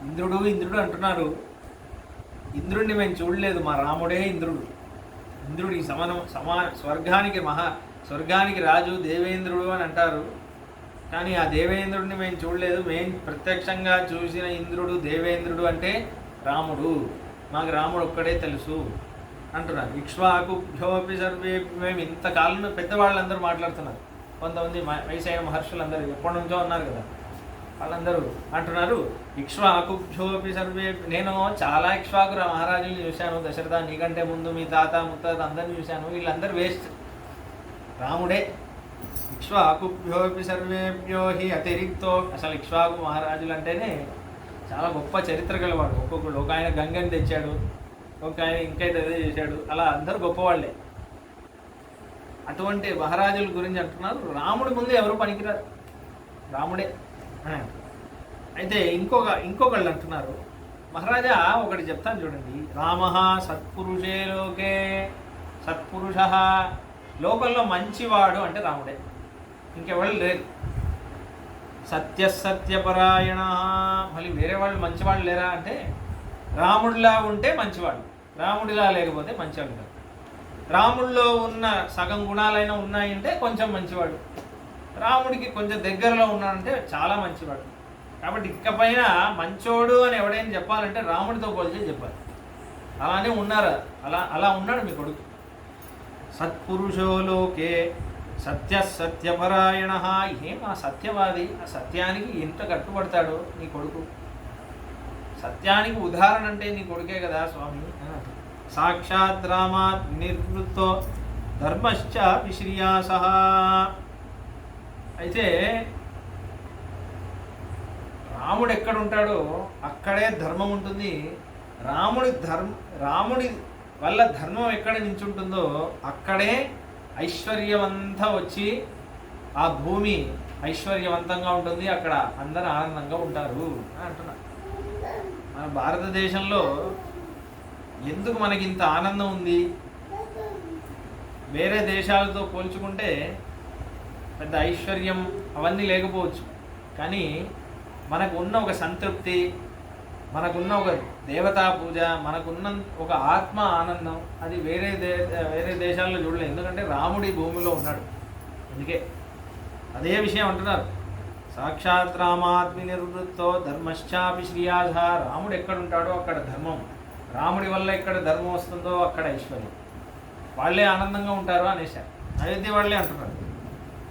ఇంద్రుడు అంటున్నారు. ఇంద్రుడిని మేము చూడలేదు, మా రాముడే ఇంద్రుడు. ఇంద్రుడికి స్వర్గానికి రాజు దేవేంద్రుడు అని అంటారు. కానీ ఆ దేవేంద్రుడిని మేము చూడలేదు. మేము ప్రత్యక్షంగా చూసిన ఇంద్రుడు దేవేంద్రుడు అంటే రాముడు. మాకు రాముడు ఒక్కడే తెలుసు అంటున్నారు. ఇక్ష్వాకుభ్యోపి సర్వే, మేము ఇంతకాలంలో పెద్దవాళ్ళందరూ మాట్లాడుతున్నారు. కొంతమంది వయసైన మహర్షులందరూ ఎప్పటి నుంచో ఉన్నారు కదా, వాళ్ళందరూ అంటున్నారు ఇక్ష్వాకుభ్యోపి సర్వే. నేను చాలా ఇక్ష్వాకు మహారాజుని చూశాను. దశరథ నీకంటే ముందు మీ తాత ముత్తాత అందరిని చూశాను. వీళ్ళందరూ వేస్ట్. రాముడే ఇక్ష్వాకుభ్యోపి సర్వేభ్యో హి అతిరిక్తో. అసలు ఇక్ష్వాకు మహారాజులు అంటేనే చాలా గొప్ప చరిత్ర గలవాడు. ఒక్కొక్కడు, ఒక ఆయన గంగని తెచ్చాడు, ఒక ఆయన ఇంకైతే అదే చేశాడు, అలా అందరూ గొప్పవాళ్లే. అటువంటి మహారాజుల గురించి అంటున్నారు. రాముడి ముందు ఎవరు పనికిరారు, రాముడే. అయితే ఇంకొకళ్ళు అంటున్నారు, మహారాజా ఒకటి చెప్తాను చూడండి. రామ సత్పురుషే లోకే, సత్పురుష లోకంలో మంచివాడు అంటే రాముడే, ఇంకెవాళ్ళు లేరు. సత్యపరాయణ, మళ్ళీ వేరే వాళ్ళు మంచివాళ్ళు లేరా అంటే రాముడిలా ఉంటే మంచివాడు, రాముడిలా లేకపోతే మంచివాడు కాదు. రాముడిలో ఉన్న సగం గుణాలైనా ఉన్నాయంటే కొంచెం మంచివాడు, రాముడికి కొంచెం దగ్గరలో ఉన్నాడంటే చాలా మంచివాడు. కాబట్టి ఇకపైన మంచోడు అని ఎవడైనా చెప్పాలంటే రాముడితో పోల్చి చెప్పాలి. అలానే ఉన్నారా, అలా ఉన్నాడు మీ కొడుకు. సత్పురుషో లోకే సత్యపరాయణ. ఏం ఆ సత్యవాది, ఆ సత్యానికి ఎంత కట్టుబడతాడో నీ కొడుకు. సత్యానికి ఉదాహరణ అంటే నీ కొడుకే కదా స్వామి. సాక్షాత్ రామాత్ నిర్వృత్తో ధర్మశ్చ విశ్రియాస. అయితే రాముడు ఎక్కడ ఉంటాడో అక్కడే ధర్మం ఉంటుంది. రాముడి వల్ల ధర్మం ఎక్కడ నించుంటుందో అక్కడే ఐశ్వర్యవంతా వచ్చి ఆ భూమి ఐశ్వర్యవంతంగా ఉంటుంది, అక్కడ అందరూ ఆనందంగా ఉంటారు అని అంటున్నా. మన భారతదేశంలో ఎందుకు మనకి ఇంత ఆనందం ఉంది? వేరే దేశాలతో పోల్చుకుంటే పెద్ద ఐశ్వర్యం అవన్నీ లేకపోవచ్చు, కానీ మనకు ఉన్న ఒక సంతృప్తి, మనకున్న ఒక దేవతా పూజ, మనకున్న ఒక ఆత్మ ఆనందం అది వేరే దేశాల్లో చూడలేదు. ఎందుకంటే రాముడి భూమిలో ఉన్నాడు, అందుకే అదే విషయం అంటున్నారు. సాక్షాత్ రామాత్మి నిర్వృత్తో ధర్మశ్చాపి శ్రీయాధ. రాముడు ఎక్కడుంటాడో అక్కడ ధర్మం, రాముడి వల్ల ఎక్కడ ధర్మం వస్తుందో అక్కడ ఐశ్వర్యం. వాళ్ళే ఆనందంగా ఉంటారు అనేసారు. అయోధ్య వాళ్ళే అంటున్నారు.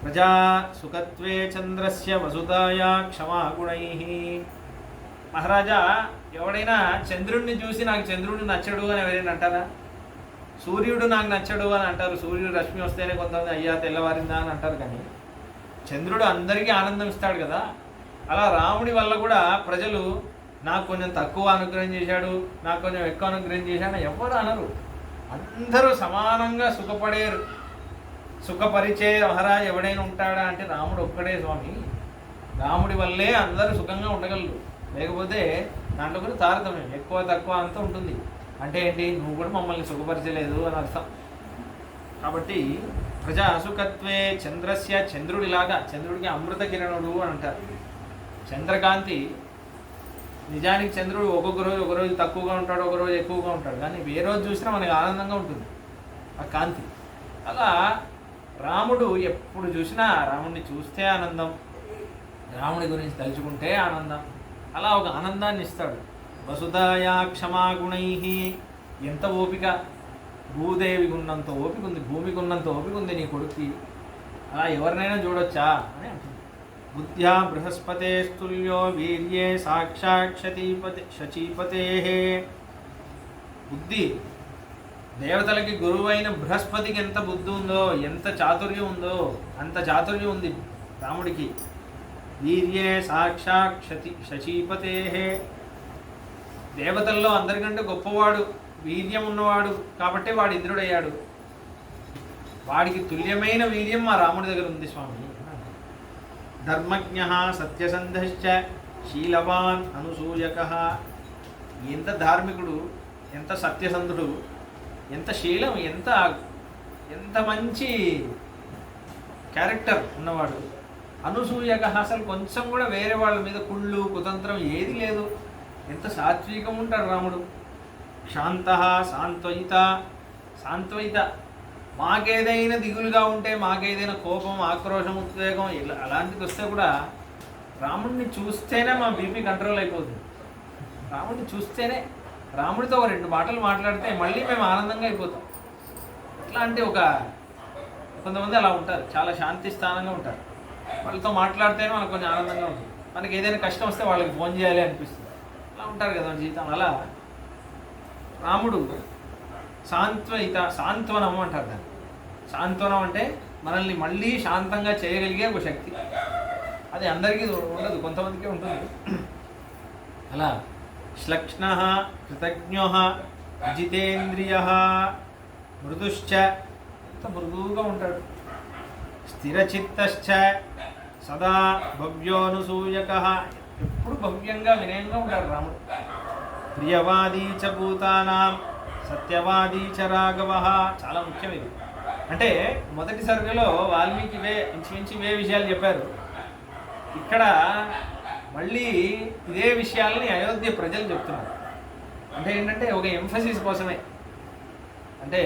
ప్రజా సుఖత్వే చంద్రస్య వసుదాయ క్షమాగుణై. మహారాజా, ఎవడైనా చంద్రుడిని చూసి నాకు చంద్రుడు నచ్చడు అని ఎవరైనా అంటారా? సూర్యుడు నాకు నచ్చడు అని అంటారు. సూర్యుడు రశ్మి వస్తేనే కొంతమంది అయ్యా తెల్లవారిందా అని అంటారు. కానీ చంద్రుడు అందరికీ ఆనందం ఇస్తాడు కదా. అలా రాముడి వల్ల కూడా ప్రజలు నాకు కొంచెం తక్కువ అనుగ్రహం చేశాడు, నాకు కొంచెం ఎక్కువ అనుగ్రహం చేశాడు ఎవరు అనరు. అందరూ సమానంగా సుఖపరిచే మహారాజు ఎవడైనా ఉంటాడా అంటే రాముడు ఒక్కడే స్వామి. రాముడి వల్లే అందరూ సుఖంగా ఉండగలరు. లేకపోతే దాంట్లో కూడా తారతమ్యం, ఎక్కువ తక్కువ అంతా ఉంటుంది. అంటే ఏంటి, నువ్వు కూడా మమ్మల్ని సుఖపరచలేదు అని అర్థం. కాబట్టి ప్రజా సుఖత్వే చంద్రస్య, చంద్రుడిలాగా, చంద్రుడికి అమృత కిరణుడు అని అంటారు. చంద్రకాంతి, నిజానికి చంద్రుడు ఒక రోజు తక్కువగా ఉంటాడు, ఒక రోజు ఎక్కువగా ఉంటాడు, కానీ ఏ రోజు చూసినా మనకి ఆనందంగా ఉంటుంది ఆ కాంతి. అలా రాముడు ఎప్పుడు చూసినా రాముడిని చూస్తే ఆనందం, రాముడి గురించి తలుచుకుంటే ఆనందం. అలా ఒక ఆనందాన్ని ఇస్తాడు. వసుదాయా క్షమాగుణై. ఎంత ఓపిక, భూదేవికి ఉన్నంత ఓపిక ఉంది, భూమికి ఉన్నంత ఓపిక ఉంది నీ కొడుక్కి. అలా ఎవరినైనా చూడొచ్చా అని అంటుంది. బుద్ధ్యా బృహస్పతే స్తుల్యో వీర్యే సాక్షాత్ శచీపతే. బుద్ధి, దేవతలకి గురువైన బృహస్పతికి ఎంత బుద్ధి ఉందో, ఎంత చాతుర్యం ఉందో అంత చాతుర్యం ఉంది రాముడికి. వీర్యే సాక్షాత్ శచీపతే. దేవతల్లో అందరికంటే గొప్పవాడు, వీర్యం ఉన్నవాడు కాబట్టి వాడు ఇంద్రుడయ్యాడు. వాడికి తుల్యమైన వీర్యం మా రాముడి దగ్గర ఉంది స్వామి. ధర్మజ్ఞ సత్యసంధశ్చ శీలవాన్ అనసూయక. ఎంత ధార్మికుడు, ఎంత సత్యసంధుడు, ఎంత శీలం, ఎంత మంచి క్యారెక్టర్ ఉన్నవాడు. అనసూయక, అసలు కొంచెం కూడా వేరే వాళ్ళ మీద కుళ్ళు కుతంత్రం ఏది లేదు. ఎంత సాత్వికం ఉంటాడు రాముడు. శాంత సాంత్వయిత. మాకేదైనా దిగులుగా ఉంటే, మాకేదైనా కోపం, ఆక్రోషం, ఉద్వేగం అలాంటిది వస్తే కూడా రాముడిని చూస్తేనే మా బీపీ కంట్రోల్ అయిపోతుంది. రాముడిని చూస్తేనే, రాముడితో ఒక 2 మాటలు మాట్లాడితే మళ్ళీ మేము ఆనందంగా అయిపోతాం. ఇట్లాంటి కొంతమంది అలా ఉంటారు, చాలా శాంతి స్థానంగా ఉంటారు. వాళ్ళతో మాట్లాడితేనే మనకు కొంచెం ఆనందంగా ఉంటుంది. మనకి ఏదైనా కష్టం వస్తే వాళ్ళకి ఫోన్ చేయాలి అనిపిస్తుంది. అలా ఉంటారు కదా జీవితం. అలా రాముడు సాంత్వనం అంటారు దాన్ని. సాంత్వనం అంటే మనల్ని మళ్ళీ శాంతంగా చేయగలిగే ఒక శక్తి. అది అందరికీ ఉండదు, కొంతమందికే ఉంటుంది. అలా శ్లక్ష్ణ కృతజ్ఞ జితేంద్రియ మృదుశ్చ, ఎంత మృదువుగా ఉంటాడు. స్థిరచిత్తశ్చ సదా భవ్యోనుసూయక, ఎప్పుడు భవ్యంగా వినయంగా ఉంటాడు రాముడు. ప్రియవాదీ చ భూతానాం సత్యవాదీ చ రాఘవ, చాలా ముఖ్యం ఇది. అంటే మొదటి సర్గలో వాల్మీకి ఇంచుమించి ఇవే విషయాలు చెప్పారు. ఇక్కడ మళ్ళీ ఇదే విషయాలని అయోధ్య ప్రజలు చెప్తున్నారు. అంటే ఏంటంటే ఒక ఎంఫసిస్ కోసమే. అంటే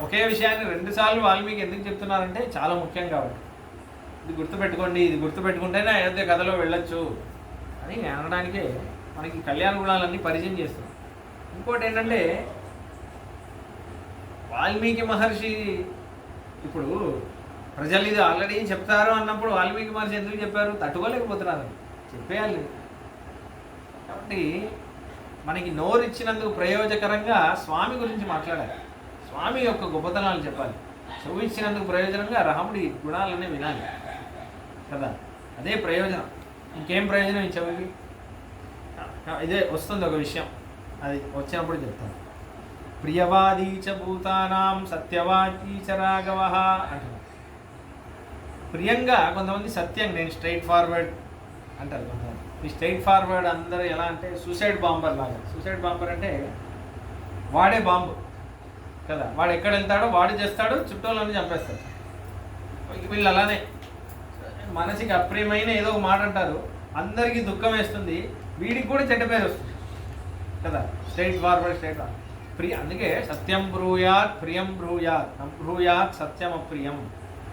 ఒకే విషయాన్ని రెండుసార్లు వాల్మీకి ఎందుకు చెప్తున్నారంటే చాలా ముఖ్యం కాబట్టి. ఇది గుర్తుపెట్టుకోండి, ఇది గుర్తుపెట్టుకుంటేనే అయోధ్య కథలో వెళ్ళొచ్చు అని అనడానికే మనకి కళ్యాణ గుణాలన్నీ పరిచయం చేస్తున్నాం. ఇంకోటి ఏంటంటే వాల్మీకి మహర్షి ఇప్పుడు ప్రజలు ఇది ఆల్రెడీ చెప్తారు అన్నప్పుడు వాల్మీకి మహర్షి ఎందుకు చెప్పారు? తట్టుకోలేకపోతున్నారు, చెప్పేయాలి. కాబట్టి మనకి నోరు ఇచ్చినందుకు ప్రయోజకరంగా స్వామి గురించి మాట్లాడాలి, స్వామి యొక్క గొప్పతనాలు చెప్పాలి. చెవు ఇచ్చినందుకు ప్రయోజనంగా రాముడి గుణాలన్నీ వినాలి కదా, అదే ప్రయోజనం. ఇంకేం ప్రయోజనం ఈ చెవికి? ఇదే వస్తుంది ఒక విషయం, అది వచ్చినప్పుడు చెప్తాను. ప్రియవాదీ చ భూతానాం సత్యవాదీ చ రాఘవ అంటున్నారు. ప్రియంగా కొంతమంది సత్యం, నేను స్ట్రైట్ ఫార్వర్డ్ అంటారు కొంతమంది. ఈ స్ట్రైట్ ఫార్వర్డ్ అందరూ ఎలా అంటే సూసైడ్ బాంబర్ లాగా. సూసైడ్ బాంబర్ అంటే వాడే బాంబు కదా, వాడు ఎక్కడ వెళ్తాడో వాడు చేస్తాడు, చుట్టూలని చంపేస్తాడు. వీళ్ళు అలానే మనసుకి అప్రియమైన ఏదో ఒక మాట అంటారు, అందరికీ దుఃఖం వేస్తుంది, వీడికి కూడా చెడ్డ పేరు వస్తుంది కదా. Straight forward, straight forward. అందుకే సత్యం బ్రూయాత్ ప్రియం బ్రూయాత్ అబ్రూయాత్ సత్యం అప్రియం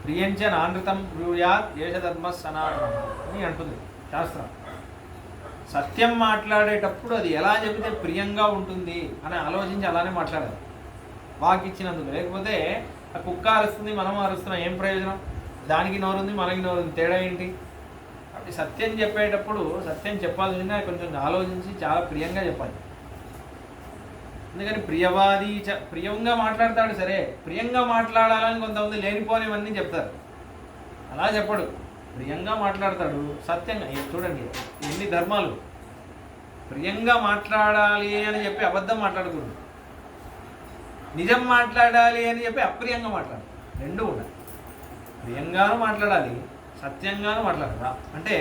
ప్రియంచ నానృతం బ్రూయాత్ ఏషధర్మ సనాతనం అని అంటుంది శాస్త్రం. సత్యం మాట్లాడేటప్పుడు అది ఎలా చెబితే ప్రియంగా ఉంటుంది అని ఆలోచించి అలానే మాట్లాడాలి వాకి ఇచ్చినందుకు. లేకపోతే ఆ కుక్క అరుస్తుంది, మనం అరుస్తున్నాం, ఏం ప్రయోజనం? దానికి నోరుంది, మనకి నోరుంది, తేడా ఏంటి? కాబట్టి సత్యం చెప్పేటప్పుడు సత్యం చెప్పాల్సిందే కొంచెం ఆలోచించి చాలా ప్రియంగా చెప్పాలి. అందుకని ప్రియవాదీ ప్రియంగా మాట్లాడతాడు, సరే ప్రియంగా మాట్లాడాలని కొంతమంది లేనిపోనివన్నీ చెప్తారు. అలా చెప్పడు, ప్రియంగా మాట్లాడతాడు, సత్యంగా. చూడండి ఎన్ని ధర్మాలు. ప్రియంగా మాట్లాడాలి అని చెప్పి అబద్ధం మాట్లాడకూడదు, నిజం మాట్లాడాలి అని చెప్పి అప్రియంగా మాట్లాడాలి, రెండు ఉండాలి. ప్రియంగానూ మాట్లాడాలి, సత్యంగానూ మాట్లాడాలి. అంటే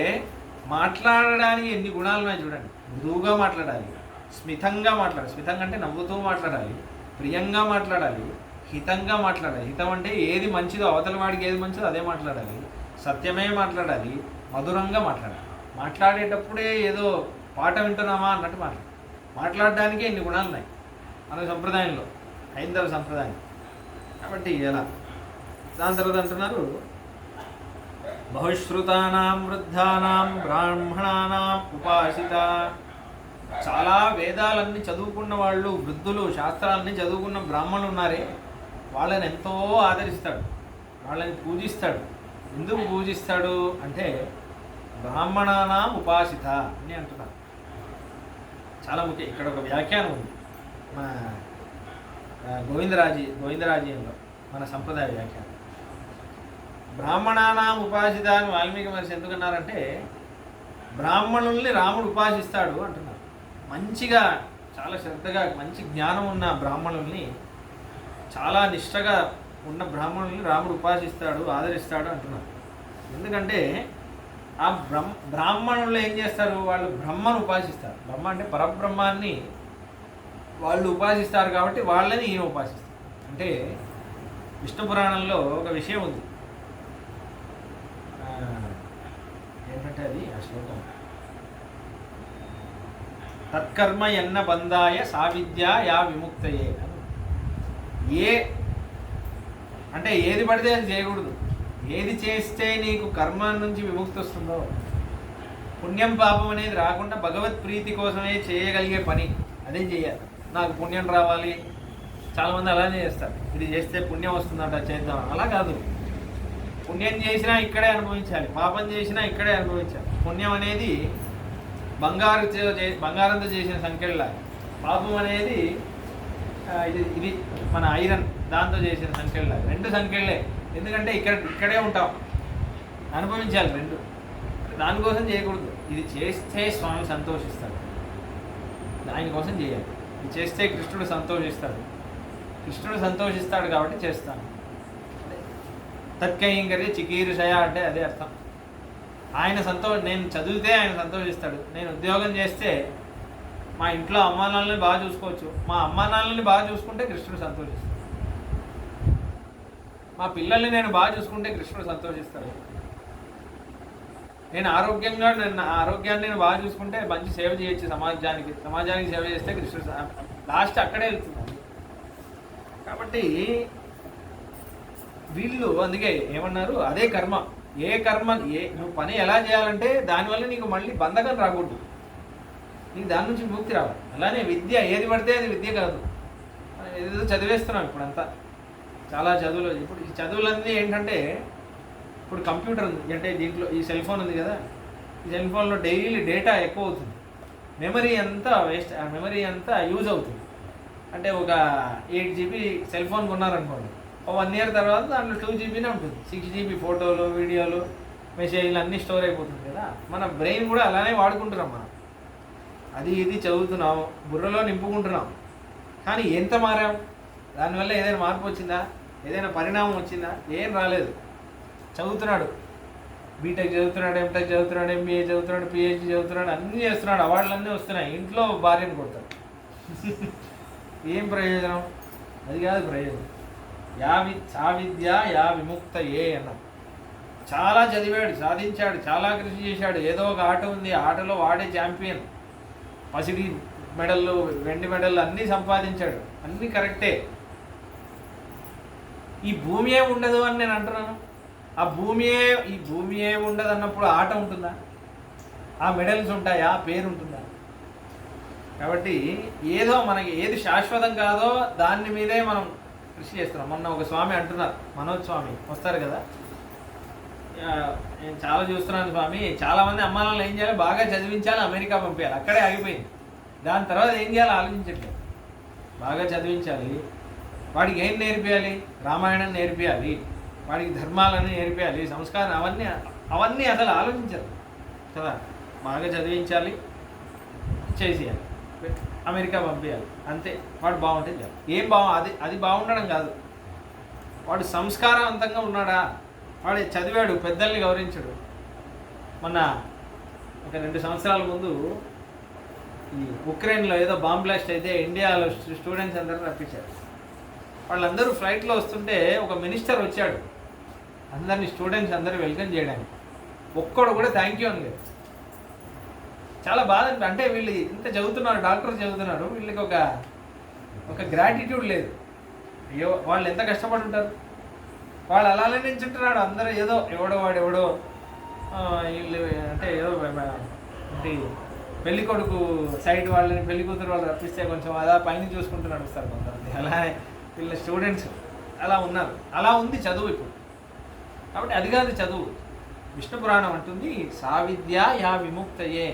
మాట్లాడడానికి ఎన్ని గుణాలు ఉన్నాయి చూడండి. మృదువుగా మాట్లాడాలి, స్మితంగా మాట్లాడాలి, స్మితంగా అంటే నవ్వుతూ మాట్లాడాలి, ప్రియంగా మాట్లాడాలి, హితంగా మాట్లాడాలి. హితం అంటే ఏది మంచిదో, అవతల వాడికి ఏది మంచిదో అదే మాట్లాడాలి, సత్యమే మాట్లాడాలి, మధురంగా మాట్లాడాలి. మాట్లాడేటప్పుడే ఏదో పాట వింటున్నామా అన్నట్టు మాట్లాడడానికి ఎన్ని గుణాలు ఉన్నాయి మన సంప్రదాయంలో, హైందవ సంప్రదాయం. కాబట్టి ఎలా దాని తర్వాత అంటున్నారు బహుశ్రుతానాం వృద్ధానాం బ్రాహ్మణానాం ఉపాసిత. చాలా వేదాలన్నీ చదువుకున్న వాళ్ళు, వృద్ధులు, శాస్త్రాలన్నీ చదువుకున్న బ్రాహ్మణులు ఉన్నారే, వాళ్ళని ఎంతో ఆదరిస్తాడు, వాళ్ళని పూజిస్తాడు. ఎందుకు పూజిస్తాడు అంటే బ్రాహ్మణానాం ఉపాసిత అని అంటున్నారు. చాలా ముఖ్యం. ఇక్కడ ఒక వ్యాఖ్యానం ఉంది మన గోవిందరాజీయంలో, మన సంప్రదాయ వ్యాఖ్యానం. బ్రాహ్మణానాం ఉపాసిత అని వాల్మీకి మహర్షి ఎందుకన్నారంటే బ్రాహ్మణుల్ని రాముడు ఉపాసిస్తాడు అంటున్నారు. మంచిగా, చాలా శ్రద్ధగా, మంచి జ్ఞానం ఉన్న బ్రాహ్మణుల్ని, చాలా నిష్ఠగా ఉన్న బ్రాహ్మణుల్ని రాముడు ఉపాసిస్తాడు, ఆదరిస్తాడు అంటున్నారు. ఎందుకంటే ఆ బ్రాహ్మణులు ఏం చేస్తారు? వాళ్ళు బ్రహ్మను ఉపాసిస్తారు. బ్రహ్మ అంటే పరబ్రహ్మాన్ని వాళ్ళు ఉపాసిస్తారు కాబట్టి వాళ్ళని ఈయన ఉపాసిస్తారు. అంటే విష్ణు పురాణంలో ఒక విషయం ఉంది, ఏంటంటే అది ఆ శ్లోకం, తత్కర్మ ఎన్న బంధాయ సా విద్య యా విముక్తయే అని. ఏ అంటే ఏది పడితే అది చేయకూడదు, ఏది చేస్తే నీకు కర్మ నుంచి విముక్తి వస్తుందో, పుణ్యం పాపం అనేది రాకుండా భగవత్ ప్రీతి కోసమే చేయగలిగే పని అదే చేయాలి. నాకు పుణ్యం రావాలి, చాలామంది అలానే చేస్తారు, ఇది చేస్తే పుణ్యం వస్తుందట చేద్దాం. అలా కాదు, పుణ్యం చేసినా ఇక్కడే అనుభవించాలి, పాపం చేసినా ఇక్కడే అనుభవించాలి. పుణ్యం అనేది బంగారంతో చేసిన సంఖ్యలా, పాపం అనేది ఇది మన ఐరన్ దాంతో చేసిన సంఖ్యలా, రెండు సంఖ్యలే. ఎందుకంటే ఇక్కడే ఉంటాం, అనుభవించాలి రెండు. దానికోసం చేయకూడదు. ఇది చేస్తే స్వామి సంతోషిస్తాడు, దానికోసం చేయాలి. ఇది చేస్తే కృష్ణుడు సంతోషిస్తాడు, కృష్ణుడు సంతోషిస్తాడు కాబట్టి చేస్తాను. తత్కైంకర్య చికీర్షయ అంటే అదే అర్థం. ఆయన నేను చదివితే ఆయన సంతోషిస్తాడు, నేను ఉద్యోగం చేస్తే మా ఇంట్లో అమ్మా నాన్నని బాగా చూసుకోవచ్చు, మా అమ్మా నాన్నని బాగా చూసుకుంటే కృష్ణుడు సంతోషిస్తాడు, మా పిల్లల్ని నేను బాగా చూసుకుంటే కృష్ణుడు సంతోషిస్తాడు, నేను ఆరోగ్యాన్ని నేను బాగా చూసుకుంటే మంచి సేవ చేయొచ్చు సమాజానికి సేవ చేస్తే కృష్ణుడు లాస్ట్ అక్కడే వెళ్తున్నాడు. కాబట్టి వీళ్ళు అందుకే ఏమన్నారు, అదే కర్మ. నువ్వు పని ఎలా చేయాలంటే దానివల్ల నీకు మళ్ళీ బంధకం రాకూడదు, నీకు దాని నుంచి ముక్తి రావాలి. అలానే విద్య ఏది పడితే అది విద్య కాదు. మనం ఏదో చదివేస్తున్నాం ఇప్పుడంతా, చాలా చదువులు. ఇప్పుడు ఈ చదువులన్నీ ఏంటంటే, ఇప్పుడు కంప్యూటర్ ఉంది అంటే దీంట్లో ఈ సెల్ ఫోన్ ఉంది కదా, ఈ సెల్ ఫోన్లో డైలీ డేటా ఎక్కువ అవుతుంది, మెమరీ అంతా యూజ్ అవుతుంది. అంటే ఒక 8 GB సెల్ ఫోన్ కొన్నారనుకోండి, 1 year తర్వాత దాంట్లో 2 GBనే ఉంటుంది. 6 GB ఫోటోలు, వీడియోలు, మెసేజ్లు అన్నీ స్టోర్ అయిపోతుంది కదా. మన బ్రెయిన్ కూడా అలానే వాడుకుంటున్నాం మనం. అది ఇది చదువుతున్నాం, బుర్రలో నింపుకుంటున్నాం, కానీ ఎంత మారాం? దానివల్ల ఏదైనా మార్పు వచ్చిందా? ఏదైనా పరిణామం వచ్చిందా? ఏం రాలేదు. చదువుతున్నాడు, బీటెక్ చదువుతున్నాడు, ఎంటెక్ చదువుతున్నాడు, MBA చదువుతున్నాడు, PhD చదువుతున్నాడు, అన్నీ చేస్తున్నాడు, అవార్డులు అన్నీ వస్తున్నాయి, ఇంట్లో భార్యను కొడతాడు. ఏం ప్రయోజనం? అది కాదు ప్రయోజనం. సా విద్య యా విముక్తయే అన్నాడు. చాలా చదివాడు, సాధించాడు, చాలా కృషి చేశాడు, ఏదో ఒక ఆట ఉంది, ఆటలో వాడే ఛాంపియన్, పసిడి మెడళ్ళు, వెండి మెడళ్ళు అన్నీ సంపాదించాడు, అన్నీ కరెక్టే. ఈ భూమియే ఉండదు అని నేను అంటున్నాను. ఈ భూమియే ఉండదు అన్నప్పుడు ఆట ఉంటుందా? ఆ మెడల్స్ ఉంటాయా? పేరు ఉంటుందా? కాబట్టి ఏదో మనకి ఏది శాశ్వతం కాదో దాని మీదే మనం కృషి చేస్తున్నాం. మొన్న ఒక స్వామి అంటున్నారు, మనోజ్ స్వామి వస్తారు కదా, నేను చాలా చూస్తున్నాను స్వామి, చాలామంది అమ్మాయిలను ఏం చేయాలి, బాగా చదివించాలి, అమెరికా పంపించాలి, అక్కడే ఆగిపోయింది. దాని తర్వాత ఏం చేయాలో ఆలోచించట్లేదు. బాగా చదివించాలి, వాడికి ఏం నేర్పియాలి? రామాయణం నేర్పియాలి, వాడికి ధర్మాలని నేర్పియాలి, సంస్కారం, అవన్నీ అసలు ఆలోచించారు కదా. బాగా చదివించాలి, చేసేయాలి, అమెరికా పంపించాలి, అంతే. వాడు బాగుంటుంది. అది బాగుండడం కాదు, వాడు సంస్కారవంతంగా ఉన్నాడా, వాడు చదివాడు, పెద్దల్ని గౌరవించాడు. మొన్న ఒక 2 సంవత్సరాల ముందు ఈ ఉక్రెయిన్లో ఏదో బాంబ్ బ్లాస్ట్ అయితే ఇండియాలో స్టూడెంట్స్ అందరూ రప్పించారు. వాళ్ళందరూ ఫ్లైట్లో వస్తుంటే ఒక మినిస్టర్ వచ్చాడు అందరినీ, స్టూడెంట్స్ అందరూ వెల్కమ్ చేయడానికి. ఒక్కడు కూడా థ్యాంక్ యూ అని లేదు. చాలా బాధ. అంటే వీళ్ళు ఇంత చదువుతున్నారు, డాక్టర్ చదువుతున్నారు, వీళ్ళకి ఒక గ్రాటిట్యూడ్ లేదు. అయ్యో వాళ్ళు ఎంత కష్టపడి ఉంటారు. వాళ్ళు అలానే నించుంటున్నాడు, అందరూ ఏదో ఎవడో వీళ్ళు అంటే ఏదో అంటే పెళ్లి కొడుకు సైడ్ వాళ్ళని, పెళ్లి కూతురు వాళ్ళు రప్పిస్తే కొంచెం అలా పైన చూసుకుంటున్నాడు వస్తారు కొంతమంది. అలానే వీళ్ళ స్టూడెంట్స్ అలా ఉన్నారు. అలా ఉంది చదువు ఇప్పుడు. కాబట్టి అది కాదు చదువు. విష్ణు పురాణం అంటుంది, సా విద్య యా విముక్తయే.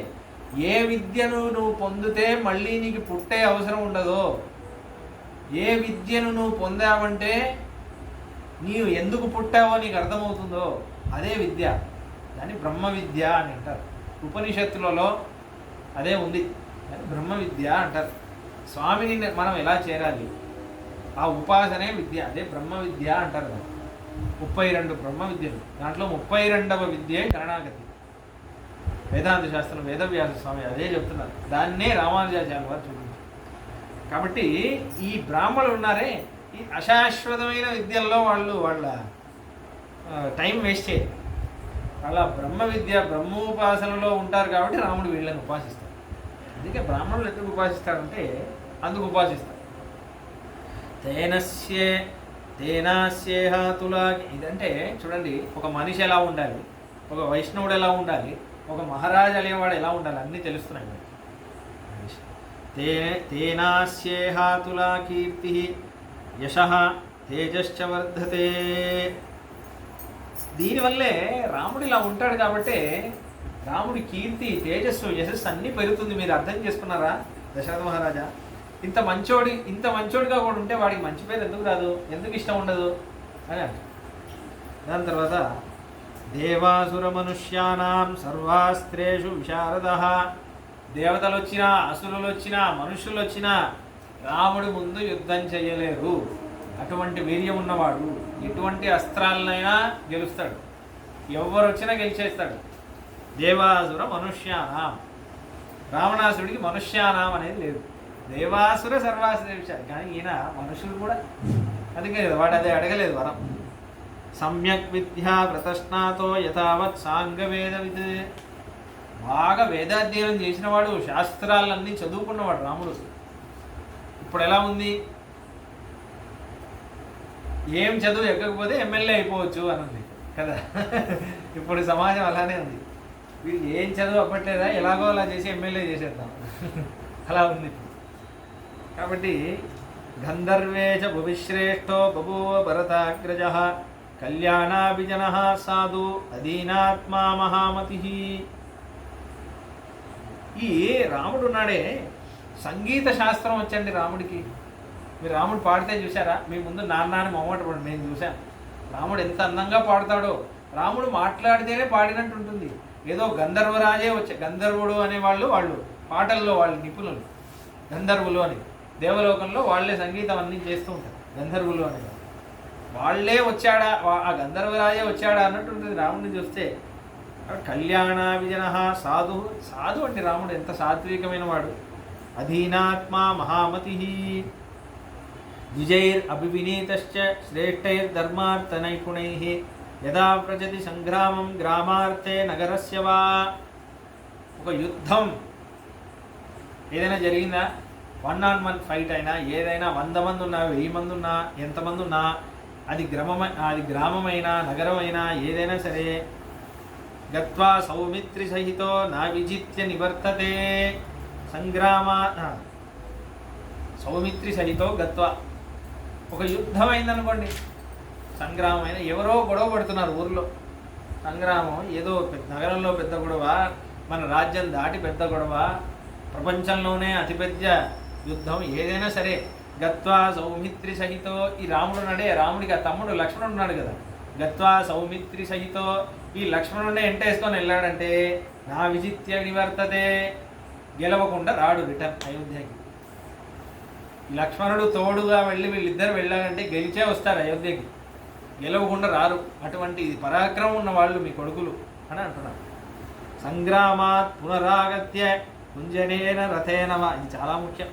ఏ విద్యను నువ్వు పొందితే మళ్ళీ నీకు పుట్టే అవసరం ఉండదో, ఏ విద్యను నువ్వు పొందావంటే నీవు ఎందుకు పుట్టావో నీకు అర్థమవుతుందో అదే విద్య. దాన్ని బ్రహ్మ విద్య అని అంటారు. ఉపనిషత్తులలో అదే ఉంది, బ్రహ్మ విద్య అంటారు. స్వామిని మనం ఎలా చేరాలి, ఆ ఉపాసనే విద్య, అదే బ్రహ్మ విద్య అంటారు కదా. 32 బ్రహ్మ విద్యలు, దాంట్లో 32వ విద్యే శరణాగతి. వేదాంత శాస్త్రం వేదవ్యాస స్వామి అదే చెప్తున్నారు, దాన్నే రామానుజాచార్య వారు చూపించారు. కాబట్టి ఈ బ్రాహ్మణులు ఉన్నారే, ఈ అశాశ్వతమైన విద్యల్లో వాళ్ళ టైం వేస్ట్ చేయరు. వాళ్ళ బ్రహ్మ విద్య, బ్రహ్మోపాసనలో ఉంటారు కాబట్టి రాముడు వీళ్ళని ఉపాసిస్తారు. అందుకే బ్రాహ్మణులు ఎందుకు ఉపాసిస్తాడంటే అందుకు ఉపాసిస్తారు. తేనాస్యేహాతులా. ఇదంటే చూడండి, ఒక మనిషి ఎలా ఉండాలి, ఒక వైష్ణవుడు ఎలా ఉండాలి, ఒక మహారాజు అనేవాడు ఎలా ఉండాలి, అన్నీ తెలుస్తున్నాయి. తేనాస్యేహాతులా కీర్తి యశః తేజశ్చ వర్ధతే. దీనివల్లే రాముడు ఇలా ఉంటాడు కాబట్టి రాముడి కీర్తి, తేజస్సు, యశస్సు అన్నీ పెరుగుతుంది. మీరు అర్థం చేసుకున్నారా దశరథ మహారాజా? ఇంత మంచోడిగా కూడా ఉంటే వాడికి మంచి పేరు ఎందుకు రాదు, ఎందుకు ఇష్టం ఉండదు అని అంటారు. దాని తర్వాత దేవాసుర మనుష్యానాం సర్వాస్త్రేషు విశారద. దేవతలు వచ్చినా, అసురులు వచ్చినా, మనుషులు వచ్చినా రాముడి ముందు యుద్ధం చేయలేరు. అటువంటి వీర్యం ఉన్నవాడు ఎటువంటి అస్త్రాలనైనా గెలుస్తాడు, ఎవరు వచ్చినా గెలిచేస్తాడు. దేవాసుర మనుష్యానాం, రావణాసుడికి మనుష్యానాం అనేది లేదు. దేవాసుర సర్వాసుర విషయాలు, కానీ ఈయన మనుషులు కూడా అందుకే వాడు అదే అడగలేదు వరం. సమ్యక్ విద్యా ప్రతస్నాతో యథావత్ సాంగవేదవిద్, బాగా వేదాధ్యయనం చేసినవాడు, శాస్త్రాలన్నీ చదువుకున్నవాడు రాముడు. ఇప్పుడు ఎలా ఉంది, ఏం చదువు ఎక్కకపోతే ఎమ్మెల్యే అయిపోవచ్చు అని ఉంది కదా. ఇప్పుడు సమాజం అలానే ఉంది. వీళ్ళు ఏం చదువు అప్పట్లేదా, ఎలాగో అలా చేసి ఎమ్మెల్యే చేసేద్దాం అలా ఉంది. కాబట్టి గంధర్వేచ భువిశ్రేష్టో బభూవ భరతాగ్రజ కళ్యాణాభిజన సాధు అధీనాత్మా మహామతి. ఈ రాముడు ఉన్నాడే, సంగీత శాస్త్రం వచ్చండి రాముడికి. మీరు రాముడు పాడితే చూసారా? మీ ముందు నాన్నని మొమ్మట పడి నేను చూశాను. రాముడు ఎంత అందంగా పాడతాడో, రాముడు మాట్లాడితేనే పాడినట్టు ఉంటుంది. ఏదో గంధర్వరాజే వచ్చే, గంధర్వుడు అనేవాళ్ళు వాళ్ళు పాటల్లో వాళ్ళు నిపుణులు, గంధర్వులు అని. దేవలోకంలో వాళ్ళే సంగీతం అన్నీ చేస్తూ ఉంటారు గంధర్వులు అని. వాళ్ళే వచ్చాడా, ఆ గంధర్వరాజే వచ్చాడా అన్నట్టు ఉంటుంది రాముడిని చూస్తే. కళ్యాణాభిజన సాధు, సాధు అంటే రాముడు ఎంత సాత్వికమైన వాడు. అధీనాత్మా మహామతి ద్విజైర్ అభివినీతశ్చ శ్రేష్టైర్ధర్మార్థ నైపుణైః యదా ప్రజతి సంగ్రామం గ్రామార్థే నగరస్య వా. ఒక యుద్ధం ఏదైనా జరిగిందా, 1-on-1 ఫైట్ అయినా, ఏదైనా 100 మంది ఉన్నా, 1000 మంది ఉన్నా, ఎంతమంది ఉన్నా, అది గ్రామమైనా నగరమైనా ఏదైనా సరే, గత్వా సౌమిత్రి సహితో నా విజిత్య నివర్తతే. సౌమిత్రి సహితో గత్వా, ఒక యుద్ధం అయిందనుకోండి, సంగ్రామమైన, ఎవరో గొడవ పడుతున్నారు ఊర్లో, సంగ్రామం ఏదో నగరంలో పెద్ద గొడవ, మన రాజ్యం దాటి పెద్ద గొడవ, ప్రపంచంలోనే అతిపెద్ద యుద్ధం ఏదైనా సరే, గత్వా సౌమిత్రి సహితో. ఈ రాముడు ఉన్నాడే, రాముడికి ఆ తమ్ముడు లక్ష్మణుడు ఉన్నాడు కదా, గత్వా సౌమిత్రి సహితో, ఈ లక్ష్మణుడే ఎంటేసుకొని వెళ్ళాడంటే నా విజిత్య నివర్తతే, గెలవకుండా రాడు రిటర్న్ అయోధ్యకి. లక్ష్మణుడు తోడుగా వెళ్ళి వీళ్ళిద్దరు వెళ్ళారంటే గెలిచే వస్తారు అయోధ్యకి, గెలవకుండా రారు. అటువంటి ఇది పరాక్రమం ఉన్న వాళ్ళు మీ కొడుకులు అని అంటున్నారు. సంగ్రామాత్ పునరాగత్య కుంజనేన రథేనవ, ఇది చాలా ముఖ్యం.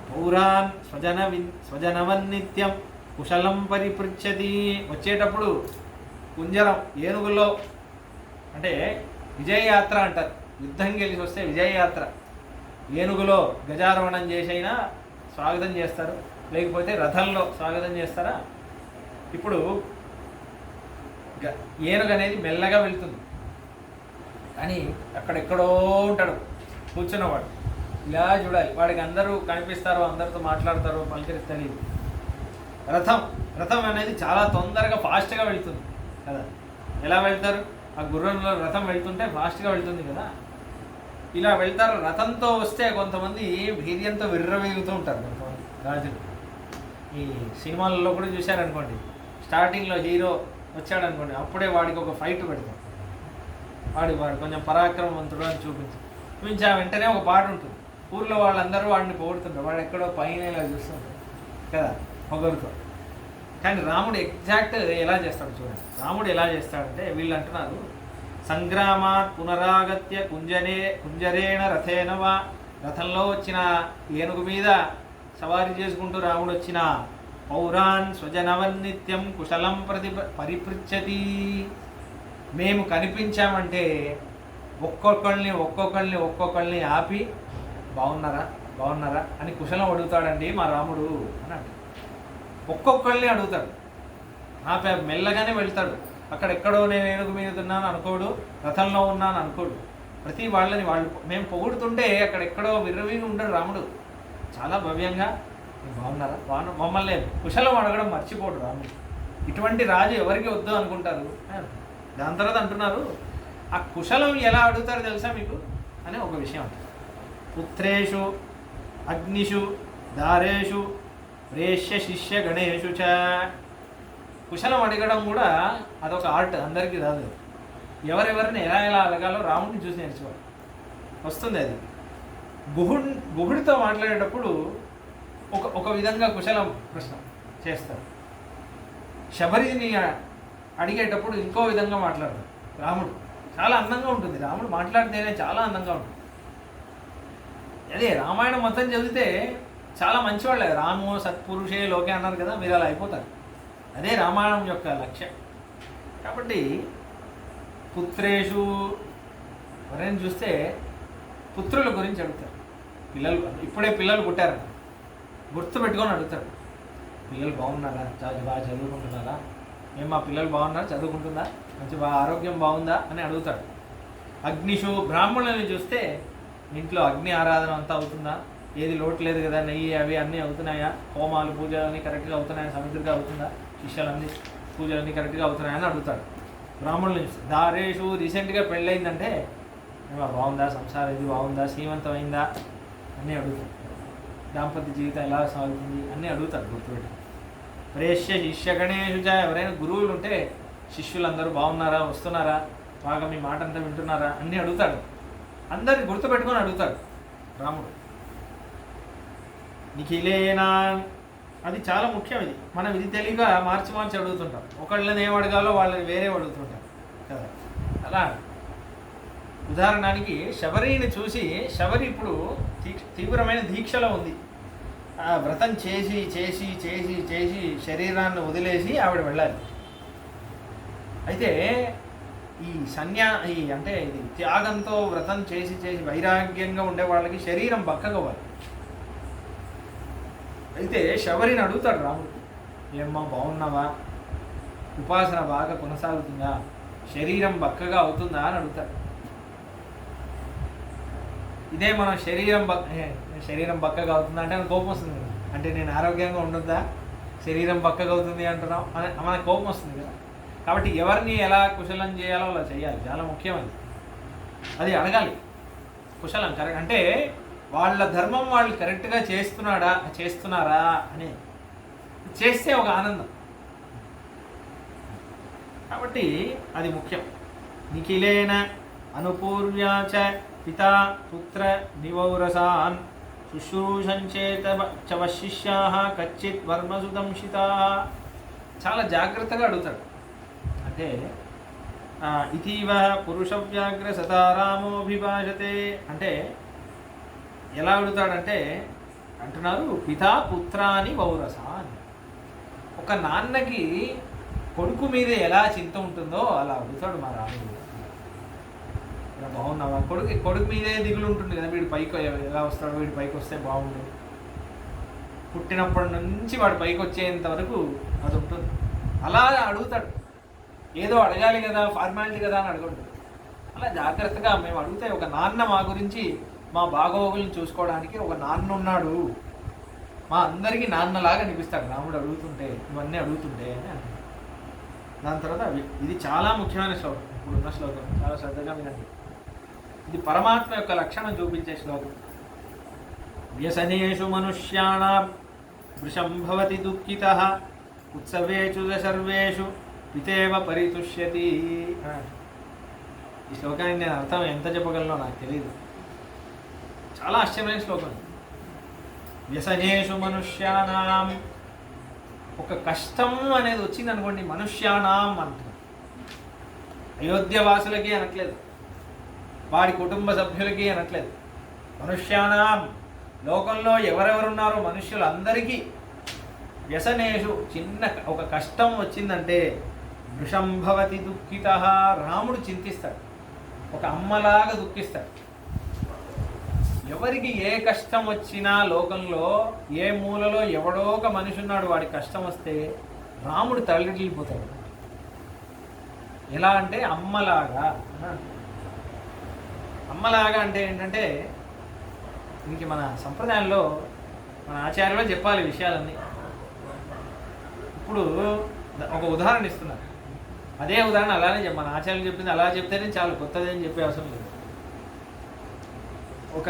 పౌరాన్ స్వజనవన్నిత్యం కుశలం పరిపృచ్ఛతి. వచ్చేటప్పుడు కుంజరం ఏనుగుల్లో, అంటే విజయయాత్ర అంటారు, యుద్ధం గెలిచి వస్తే విజయయాత్ర, ఏనుగులో గజారోహణం చేసైనా స్వాగతం చేస్తారు, లేకపోతే రథంలో స్వాగతం చేస్తారా. ఇప్పుడు ఏనుగు అనేది మెల్లగా వెళ్తుంది, కానీ అక్కడెక్కడో ఉంటాడు కూర్చున్నవాడు, ఇలా చూడాలి, వాడికి అందరూ కనిపిస్తారు, అందరితో మాట్లాడతారు, పలకరిస్తారు. రథం అనేది చాలా తొందరగా ఫాస్ట్గా వెళ్తుంది కదా. ఎలా వెళ్తారు, ఆ గుర్రంలో రథం వెళ్తుంటే ఫాస్ట్గా వెళ్తుంది కదా, ఇలా వెళ్తారు. రథంతో వస్తే కొంతమంది వీర్యంతో విర్రవేగుతూ ఉంటారు కొంతమంది రాజులు. ఈ సినిమాలలో కూడా చూశారనుకోండి, స్టార్టింగ్లో హీరో వచ్చాడనుకోండి, అప్పుడే వాడికి ఒక ఫైట్ పెడతాం, వాడు కొంచెం పరాక్రమవంతుడు అని చూపించి ఆ వెంటనే ఒక పాట ఉంటుంది, ఊర్లో వాళ్ళందరూ వాడిని పొగుడుతుంటారు, వాడు ఎక్కడో పైన ఇలా చూస్తుంటారు కదా పొగరుతో. కానీ రాముడు ఎగ్జాక్ట్ ఎలా చేస్తాడు చూడండి. రాముడు ఎలా చేస్తాడంటే, వీళ్ళు అంటున్నారు సంగ్రామాత్ పునరాగత్య కుంజరేణ రథేనవా, రథంలో వచ్చిన ఏనుగు మీద సవారీ చేసుకుంటూ రాముడు వచ్చిన పౌరాన్ స్వజనవన్నిత్యం కుశలం పరిపృచ్ఛతి. మేము కనిపించామంటే ఒక్కొక్కళ్ళని ఆపి బాగున్నారా అని కుశలం అడుగుతాడండి మా రాముడు అని అంటాడు. ఒక్కొక్కళ్ళని అడుగుతాడు, ఆపి మెల్లగానే వెళ్తాడు. అక్కడెక్కడో నేను ఏనుగు మీద ఉన్నాను అనుకోడు, రథంలో ఉన్నాను అనుకోడు. ప్రతి వాళ్ళని మేము పొగుడుతుంటే అక్కడెక్కడో విర్రవీగి ఉంటాడు రాముడు, చాలా భవ్యంగా బాగున్నారా మమ్మల్ని కుశలం అడగడం మర్చిపోడు రాముడు. ఇటువంటి రాజు ఎవరికి వద్దు అనుకుంటారు. దాని తర్వాత అంటున్నారు, ఆ కుశలం ఎలా అడుగుతారో తెలుసా మీకు అనే ఒక విషయం. పుత్రేషు అగ్నిషు దారేషు ప్రేష్య శిష్య గణేషు చ. కుశలం అడగడం కూడా అదొక ఆర్ట్, అందరికీ రాదు. ఎవరెవరిని ఎలా ఎలా అడగాలో రాముడిని చూసి నేర్చుకోవాలి, వస్తుంది అది. గుహుడితో మాట్లాడేటప్పుడు ఒక విధంగా కుశలం ప్రశ్న చేస్తారు. శబరిని అడిగేటప్పుడు ఇంకో విధంగా మాట్లాడతారు. రాముడు చాలా అందంగా ఉంటుంది, రాముడు మాట్లాడితేనే చాలా అందంగా ఉంటుంది. అదే రామాయణం మొత్తం చదివితే చాలా మంచివాళ్ళే, రాము సత్పురుషే లోకే అన్నారు కదా, మీరు అలా అయిపోతారు. అదే రామాయణం యొక్క లక్ష్యం. కాబట్టి పుత్రేషు ఎవరైనా చూస్తే పుత్రుల గురించి అడుగుతారు. పిల్లలు ఇప్పుడే పిల్లలు పుట్టారు, గుర్తు పెట్టుకొని అడుగుతాడు, పిల్లలు బాగున్నారా, బాగా చదువుకుంటున్నారా, మేము మా పిల్లలు బాగున్నారా, చదువుకుంటుందా, మంచి బాగా ఆరోగ్యం బాగుందా అని అడుగుతాడు. అగ్నిషు బ్రాహ్మణులను చూస్తే ఇంట్లో అగ్ని ఆరాధన అంతా అవుతుందా, ఏది లోటు లేదు కదా, నెయ్యి అవి అన్నీ అవుతున్నాయా, హోమాలు పూజలు అన్నీ కరెక్ట్గా అవుతున్నాయా, సముద్రంగా అవుతుందా, శిష్యాలన్నీ పూజలన్నీ కరెక్ట్గా అవుతున్నాయని అడుగుతాడు బ్రాహ్మణులను చూస్తే. దారేషు రీసెంట్గా పెళ్ళయిందంటే బాగుందా, సంసారం ఇది బాగుందా, శ్రీమంతమైందా అన్నీ అడుగుతాడు. దాంపత్య జీవితం ఎలా సాగుతుంది అన్నీ అడుగుతాడు గుర్తుపెట్టి. ప్రేష్య శిష్యగణేషు చ ఎవరైనా గురువులు ఉంటే శిష్యులందరూ బాగున్నారా, వస్తున్నారా, బాగా మీ మాట అంతా వింటున్నారా అన్నీ అడుగుతాడు. అందరిని గుర్తుపెట్టుకొని అడుగుతాడు రాముడు. నిఖిలేనా, అది చాలా ముఖ్యం. ఇది మనం ఇది తెలియక మార్చి మార్చి అడుగుతుంటాం. ఒకళ్ళని ఏం అడగాలో వాళ్ళని వేరే అడుగుతుంటాం కదా. అలా ఉదాహరణకి శబరిని చూసి, శబరి ఇప్పుడు తీవ్రమైన దీక్షలో ఉంది. వ్రతం చేసి చేసి చేసి చేసి శరీరాన్ని వదిలేసి ఆవిడ వెళ్ళాలి. అయితే ఈ అంటే ఇది త్యాగంతో వ్రతం చేసి చేసి వైరాగ్యంగా ఉండే వాళ్ళకి శరీరం బక్కగవ్వాలి. అయితే శబరిని అడుగుతాడు రాముడు, ఏమ్మా బాగున్నావా, ఉపాసన బాగా కొనసాగుతుందా, శరీరం బక్కగా అవుతుందా అని అడుగుతాడు. ఇదే మనం శరీరం బక్కగా అవుతుందా అంటే మనకు కోపం వస్తుంది కదా, అంటే నేను ఆరోగ్యంగా ఉండొద్దా, శరీరం బక్కగా అవుతుంది అంటున్నాం అని మనకు కోపం వస్తుంది కదా. కాబట్టి ఎవరిని ఎలా కుశలం చేయాలో అలా చేయాలి, చాలా ముఖ్యమైనది. అది అడగాలి కుశలం కరెక్ట్ అంటే వాళ్ళ ధర్మం వాళ్ళు కరెక్ట్గా చేస్తున్నారా అని చేస్తే ఒక ఆనందం. కాబట్టి అది ముఖ్యం. నిఖిలేన అనుపూర్వ్యాచ పితా పుత్ర నివౌరసాన్ శుశ్రూషంచేత చవశిష్యా కచ్చిత్ వర్మసుదంశితా. చాలా జాగ్రత్తగా అడుగుతాడు. అంటే ఇతీవ పురుషవ్యాగ్ర సతారామోభిభాషతే అంటే ఎలా అడుగుతాడంటే అంటున్నారు పితా పుత్రాని వౌరసాన్. ఒక నాన్నకి కొడుకు మీద ఎలా చింత ఉంటుందో అలా అడుగుతాడు మా రాముడు. ఇలా బాగున్నావా, కొడుకు మీదే దిగులు ఉంటుంది కదా, వీడు పైకి ఎలా వస్తాడో, వీడి పైకి వస్తే బాగుండు, పుట్టినప్పటి నుంచి వాడు పైకి వచ్చేంత వరకు అది ఉంటుంది. అలా అడుగుతాడు. ఏదో అడగాలి కదా, ఫార్మాలిటీ కదా అని అడగడు. అలా జాగ్రత్తగా మేము అడిగితే ఒక నాన్న మా గురించి మా బాగోగులను చూసుకోవడానికి ఒక నాన్న ఉన్నాడు, మా అందరికీ నాన్నలాగా అనిపిస్తాడు రాముడు అడుగుతుంటే, ఇవన్నీ అడుగుతుంటే అని అంటాడు. దాని తర్వాత ఇది చాలా ముఖ్యమైన శ్లోకం, ఇప్పుడున్న శ్లోకం, చాలా శ్రద్ధగా వినండి. ఇది పరమాత్మ యొక్క లక్షణం చూపించే శ్లోకం. వ్యసనేషు మనుష్యాణాం వృషం భవతి దుఃఖితః ఉత్సవేషు సర్వేషు పితేవ పరితుష్యతి. ఈ శ్లోకానికి నేను అర్థం ఎంత చెప్పగలనో నాకు తెలియదు, చాలా ఆశ్చర్యమైన శ్లోకం. వ్యసనేషు మనుష్యానాం, ఒక కష్టం అనేది వచ్చింది అనుకోండి, మనుష్యానాం అంటున్నాం. అయోధ్య వాసులకి అనట్లేదు, వాడి కుటుంబ సభ్యులకి అనట్లేదు, మనుష్యానాం లోకంలో ఎవరెవరున్నారో మనుష్యులందరికీ. వ్యసనేషు చిన్న ఒక కష్టం వచ్చిందంటే వృషం భవతి దుఃఖితః, రాముడు చింతిస్తాడు, ఒక అమ్మలాగా దుఃఖిస్తాడు. ఎవరికి ఏ కష్టం వచ్చినా లోకంలో ఏ మూలలో ఎవడో ఒక మనిషి ఉన్నాడు, వాడి కష్టం వస్తే రాముడు తల్లిపోతాడు. ఎలా అంటే అమ్మలాగా. అమ్మలాగా అంటే ఏంటంటే ఇంక మన సంప్రదాయంలో మన ఆచార్యులు చెప్పాలి విషయాలన్నీ. ఇప్పుడు ఒక ఉదాహరణ ఇస్తున్నారు, అదే ఉదాహరణ అలానే మన ఆచార్యులు చెప్పింది అలా చెప్తేనే చాలు, కొత్తదేం చెప్పే అవసరం లేదు. ఒక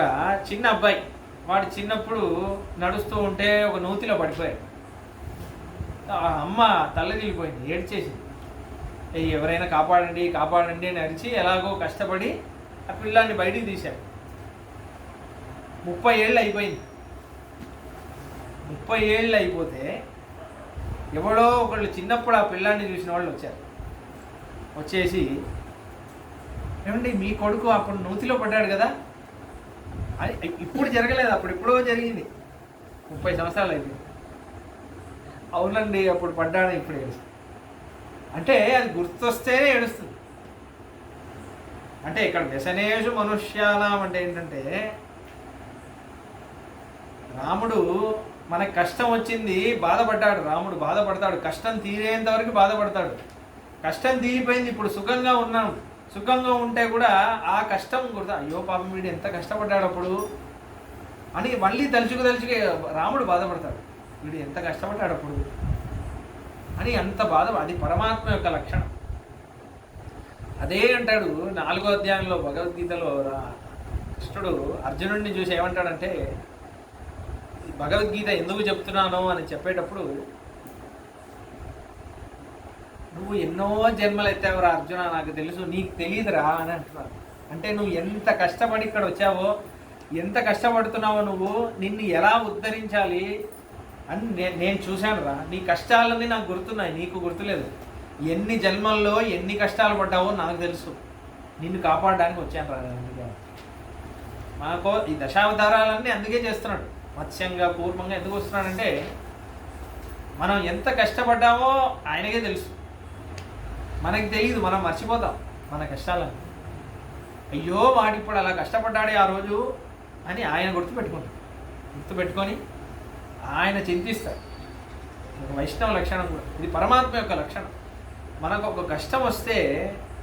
చిన్న అబ్బాయి, వాడు చిన్నప్పుడు నడుస్తూ ఉంటే ఒక నూతిలో పడిపోయాడు. ఆ అమ్మ తల్లడిల్లిపోయింది, ఏడ్చేసింది. ఎవరైనా కాపాడండి కాపాడండి అని అరిచి ఎలాగో కష్టపడి ఆ పిల్లాన్ని బయటికి తీశారు. 30 ఏళ్ళు అయిపోయింది. 30 ఏళ్ళు అయిపోతే ఎవడో ఒకళ్ళు చిన్నప్పుడు ఆ పిల్లాన్ని చూసిన వాళ్ళు వచ్చారు. వచ్చేసి, ఏమండి మీ కొడుకు అప్పుడు నూతిలో పడ్డాడు కదా, అది ఇప్పుడు జరగలేదు, అప్పుడు ఎప్పుడో జరిగింది, 30 సంవత్సరాలు అయిపోయింది. అవునండి అప్పుడు పడ్డాడు, ఇప్పుడు ఏడుస్తుంది. అంటే అది గుర్తొస్తేనే ఏడుస్తుంది. అంటే ఇక్కడ వ్యసనేషు మనుష్యానాం అంటే ఏంటంటే, రాముడు మనకు కష్టం వచ్చింది బాధపడ్డాడు. రాముడు బాధపడతాడు, కష్టం తీరేంత వరకు బాధపడతాడు. కష్టం తీరిపోయింది, ఇప్పుడు సుఖంగా ఉన్నాం. సుఖంగా ఉంటే కూడా ఆ కష్టం గుర్తు, అయ్యో పాపం వీడు ఎంత కష్టపడ్డాడు అప్పుడు అని మళ్ళీ తలుచుకు రాముడు బాధపడతాడు, వీడు ఎంత కష్టపడ్డాడు అప్పుడు అని అంత బాధ. అది పరమాత్మ యొక్క లక్షణం. అదే అంటాడు 4వ అధ్యాయంలో భగవద్గీతలో. కృష్ణుడు అర్జునుడిని చూసి ఏమంటాడంటే, భగవద్గీత ఎందుకు చెప్తున్నాను అని చెప్పేటప్పుడు, నువ్వు ఎన్నో జన్మలు ఎత్తావురా అర్జున, నాకు తెలుసు, నీకు తెలియదురా అని అంటున్నాను. అంటే నువ్వు ఎంత కష్టపడి ఇక్కడ వచ్చావో, ఎంత కష్టపడుతున్నావో, నువ్వు నిన్ను ఎలా ఉద్ధరించాలి అని నేను చూశాను రా. నీ కష్టాలన్నీ నాకు గుర్తున్నాయి, నీకు గుర్తులేదు. ఎన్ని జన్మల్లో ఎన్ని కష్టాలు పడ్డావో నాకు తెలుసు, నిన్ను కాపాడడానికి వచ్చాను రా. అందుకే మనకు ఈ దశావతారాలన్నీ అందుకే చేస్తున్నాడు. మత్స్యంగా పూర్వంగా ఎందుకు వస్తున్నాడంటే, మనం ఎంత కష్టపడ్డామో ఆయనకే తెలుసు, మనకి తెలియదు. మనం మర్చిపోతాం మన కష్టాలని. అయ్యో వాడు ఇప్పుడు అలా కష్టపడ్డాడే ఆ రోజు అని ఆయన గుర్తుపెట్టుకొని ఆయన చింతిస్తాడు. ఒక వైష్ణవ లక్షణం కూడా ఇది, పరమాత్మ యొక్క లక్షణం. మనకు ఒక కష్టం వస్తే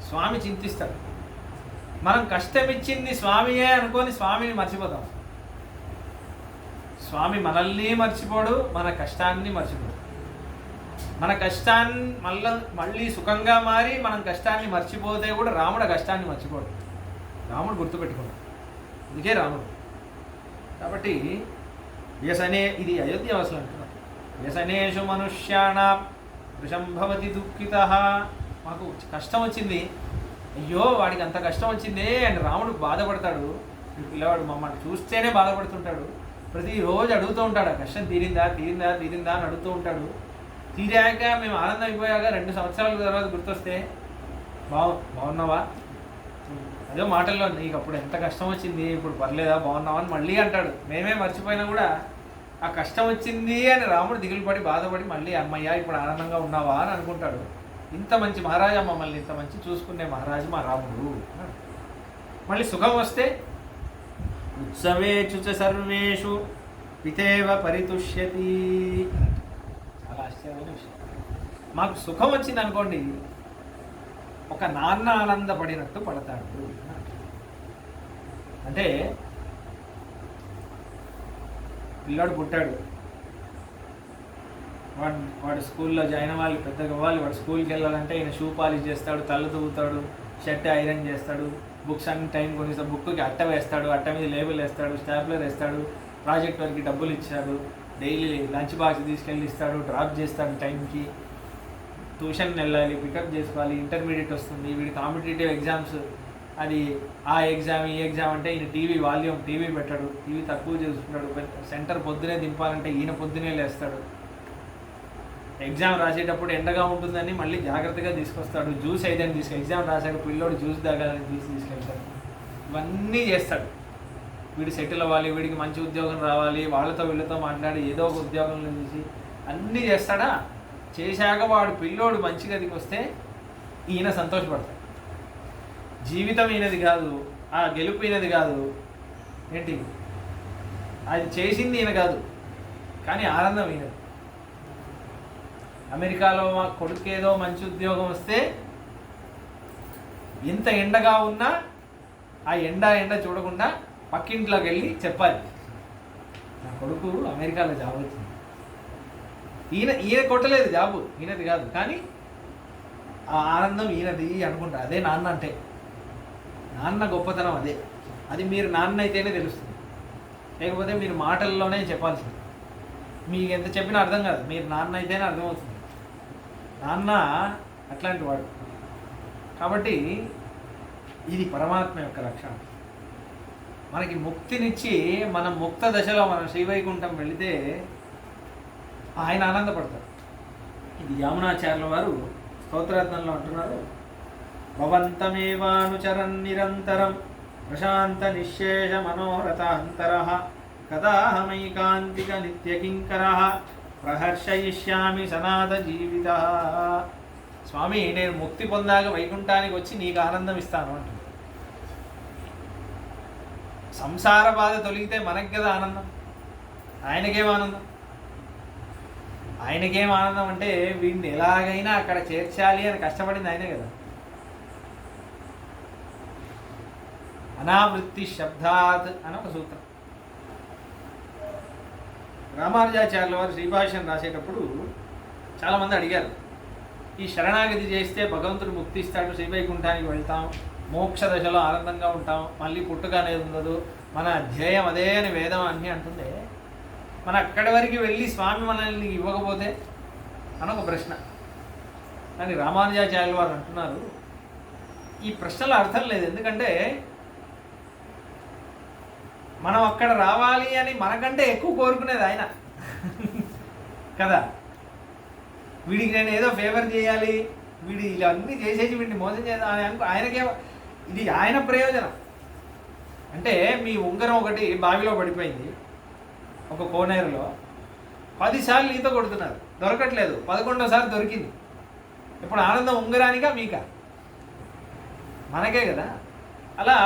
స్వామి చింతిస్తాడు. మనం కష్టం ఇచ్చింది స్వామియే అనుకొని స్వామిని మర్చిపోతాం. స్వామి మనల్ని మర్చిపోడు, మన కష్టాన్ని మర్చిపోడు. మన కష్టాన్ని మళ్ళీ సుఖంగా మారి మనం కష్టాన్ని మర్చిపోతే కూడా రాముడు కష్టాన్ని మర్చిపోడు, రాముడు గుర్తుపెట్టుకున్నాడు. ఇదికే రాముడు. కాబట్టి వ్యసనే, ఇది అయోధ్యవాసులు అంటున్నారు, వ్యసనేషు మనుష్యాణాం వృషం భవతి దుఃఖితః. మాకు కష్టం వచ్చింది, అయ్యో వాడికి అంత కష్టం వచ్చిందే అని రాముడు బాధపడతాడు. పిల్లవాడు మమ్మల్ని చూస్తేనే బాధపడుతుంటాడు. ప్రతిరోజు అడుగుతూ ఉంటాడు, ఆ కష్టం తీరిందా తీరిందా తీరిందా అని అడుగుతూ ఉంటాడు. తీరాక మేము ఆనందం అయిపోయాక 2 సంవత్సరాల తర్వాత గుర్తొస్తే, బాగున్నావా, అదే మాటల్లో నీకు అప్పుడు ఎంత కష్టం వచ్చింది, ఇప్పుడు పర్లేదా, బాగున్నావా అని మళ్ళీ అంటాడు. మేమే మర్చిపోయినా కూడా ఆ కష్టం వచ్చింది అని రాముడు దిగులు పడి బాధపడి మళ్ళీ అమ్మయ్య ఇప్పుడు ఆనందంగా ఉన్నావా అని అనుకుంటాడు. ఇంత మంచి మహారాజా, మమ్మల్ని ఇంత మంచి చూసుకునే మహారాజు మా రాముడు. మళ్ళీ సుఖం వస్తే, ఉత్సవేషు చ సర్వేషు పితేవ పరితుష్యతి. చాలా ఆశ్చర్యమైన విషయం. మాకు సుఖం వచ్చింది అనుకోండి, ఒక నాన్న ఆనందపడినట్టు పడతాడు. అంటే పిల్లాడు పుట్టాడు, వాడు స్కూల్లో జాయిన్ అవ్వాలి, పెద్దగా అవ్వాలి, వాడు స్కూల్కి వెళ్ళాలంటే ఈయన షూ పాలిష్ చేస్తాడు, తల తూగుతాడు, షర్ట్ ఐరన్ చేస్తాడు, బుక్స్ అన్ని టైం కొనిస్తాడు, బుక్కి అట్ట వేస్తాడు, అట్ట మీద లేబుల్ వేస్తాడు, స్టాప్లర్ వేస్తాడు, ప్రాజెక్ట్ వర్క్కి డబ్బులు ఇచ్చాడు, డైలీ లంచ్ బాక్స్ తీసుకెళ్ళి ఇస్తాడు, డ్రాప్ చేస్తాడు టైంకి, ట్యూషన్ వెళ్ళాలి, పికప్ చేసుకోవాలి, ఇంటర్మీడియట్ వస్తుంది, వీడి కాంపిటేటివ్ ఎగ్జామ్స్, అది ఆ ఎగ్జామ్ ఈ ఎగ్జామ్ అంటే ఈయన టీవీ పెట్టాడు, టీవీ తక్కువ చేసుకుంటాడు, సెంటర్ పొద్దునే దింపాలంటే ఈయన పొద్దునే లేస్తాడు, ఎగ్జామ్ రాసేటప్పుడు ఎండగా ఉంటుందని మళ్ళీ జాగ్రత్తగా తీసుకొస్తాడు, జ్యూస్ అయితే ఎగ్జామ్ రాశాక పిల్లోడు జ్యూస్ తాగాలని జ్యూస్ తీసుకెళ్తాడు, ఇవన్నీ చేస్తాడు. వీడు సెటిల్ అవ్వాలి, వీడికి మంచి ఉద్యోగం రావాలి, వాళ్ళతో వీళ్ళతో మాట్లాడి ఏదో ఒక ఉద్యోగంలో చూసి అన్నీ చేస్తాడా. చేశాక వాడు పిల్లోడు మంచి గదికి వస్తే ఈయన సంతోషపడతాడు. జీవితం ఈయనది కాదు, ఆ గెలుపు ఈయనది కాదు, ఏంటి అది చేసింది ఈయన కాదు, కానీ ఆనందం ఈయనది. అమెరికాలో మా కొడుకు ఏదో మంచి ఉద్యోగం వస్తే ఎంత ఎండగా ఉన్నా ఆ ఎండ చూడకుండా పక్కింట్లోకి వెళ్ళి చెప్పాలి, నా కొడుకు అమెరికాలో జాబ్ వచ్చింది. ఈయన కొట్టలేదు జాబు, ఈయనది కాదు, కానీ ఆ ఆనందం ఈయనది అనుకుంటా. అదే నాన్న అంటే, నాన్న గొప్పతనం అదే. అది మీరు నాన్న అయితేనే తెలుస్తుంది, లేకపోతే మీరు మాటల్లోనే చెప్పాల్సింది. మీకు ఎంత చెప్పినా అర్థం కాదు, మీరు నాన్న అయితేనే అర్థమవుతుంది. నాన్న అట్లాంటి వాడు. కాబట్టి ఇది పరమాత్మ యొక్క లక్షణం. మనకి ముక్తినిచ్చి మనం ముక్త దశలో మనం శ్రీవైకుంఠం వెళితే ఆయన ఆనందపడతారు. ఇది యామునాచార్యుల వారు స్తోత్రరత్నంలో అంటున్నారు, భవంతమేవానుచరన్ నిరంతరం ప్రశాంత నిశ్శేష మనోరథాంతరః కదాహమైకాంతిక నిత్యకింకరః ప్రహర్షయిష్యామి సనాత జీవితః. స్వామి, నేను ముక్తి పొందాక వైకుంఠానికి వచ్చి నీకు ఆనందం ఇస్తాను అంటుంది. సంసార బాధ తొలగితే మనకి కదా ఆనందం, ఆయనకేం ఆనందం? ఆయనకేం ఆనందం అంటే వీడిని ఎలాగైనా అక్కడ చేర్చాలి అని కష్టపడింది ఆయనే కదా. అనావృత్తి శబ్దాత్ అని ఒక సూత్రం. రామానుజాచార్యుల వారు శ్రీభాష్యం రాసేటప్పుడు చాలామంది అడిగారు, ఈ శరణాగతి చేస్తే భగవంతుడు ముక్తి ఇస్తాడు, శ్రీవైకుంఠానికి వెళ్తాం, మోక్ష దశలో ఆనందంగా ఉంటాం, మళ్ళీ పుట్టుక అనేది ఉండదు, మన ధ్యేయం అదే అని వేదం అన్నీ అంటుందే, మన అక్కడి వరకు వెళ్ళి స్వామి మనల్ని ఇవ్వకపోతే అని ఒక ప్రశ్న. కానీ రామానుజాచార్యుల వారు అంటున్నారు, ఈ ప్రశ్నలో అర్థం లేదు. ఎందుకంటే మనం అక్కడ రావాలి అని మనకంటే ఎక్కువ కోరుకునేది ఆయన కదా. వీడికి నేను ఏదో ఫేవర్ చేయాలి, వీడి ఇలా అన్నీ చేసేసి వీడిని మోసం చేయాలి ఆయనకే, ఇది ఆయన ప్రయోజనం. అంటే మీ ఉంగరం ఒకటి బావిలో పడిపోయింది ఒక కోనేరులో, 10 సార్లు ఈత కొడుతున్నారు, దొరకట్లేదు, 11వ సారి దొరికింది. ఇప్పుడు ఆనందం ఉంగరానికా మీకా? మనకే కదా. అలా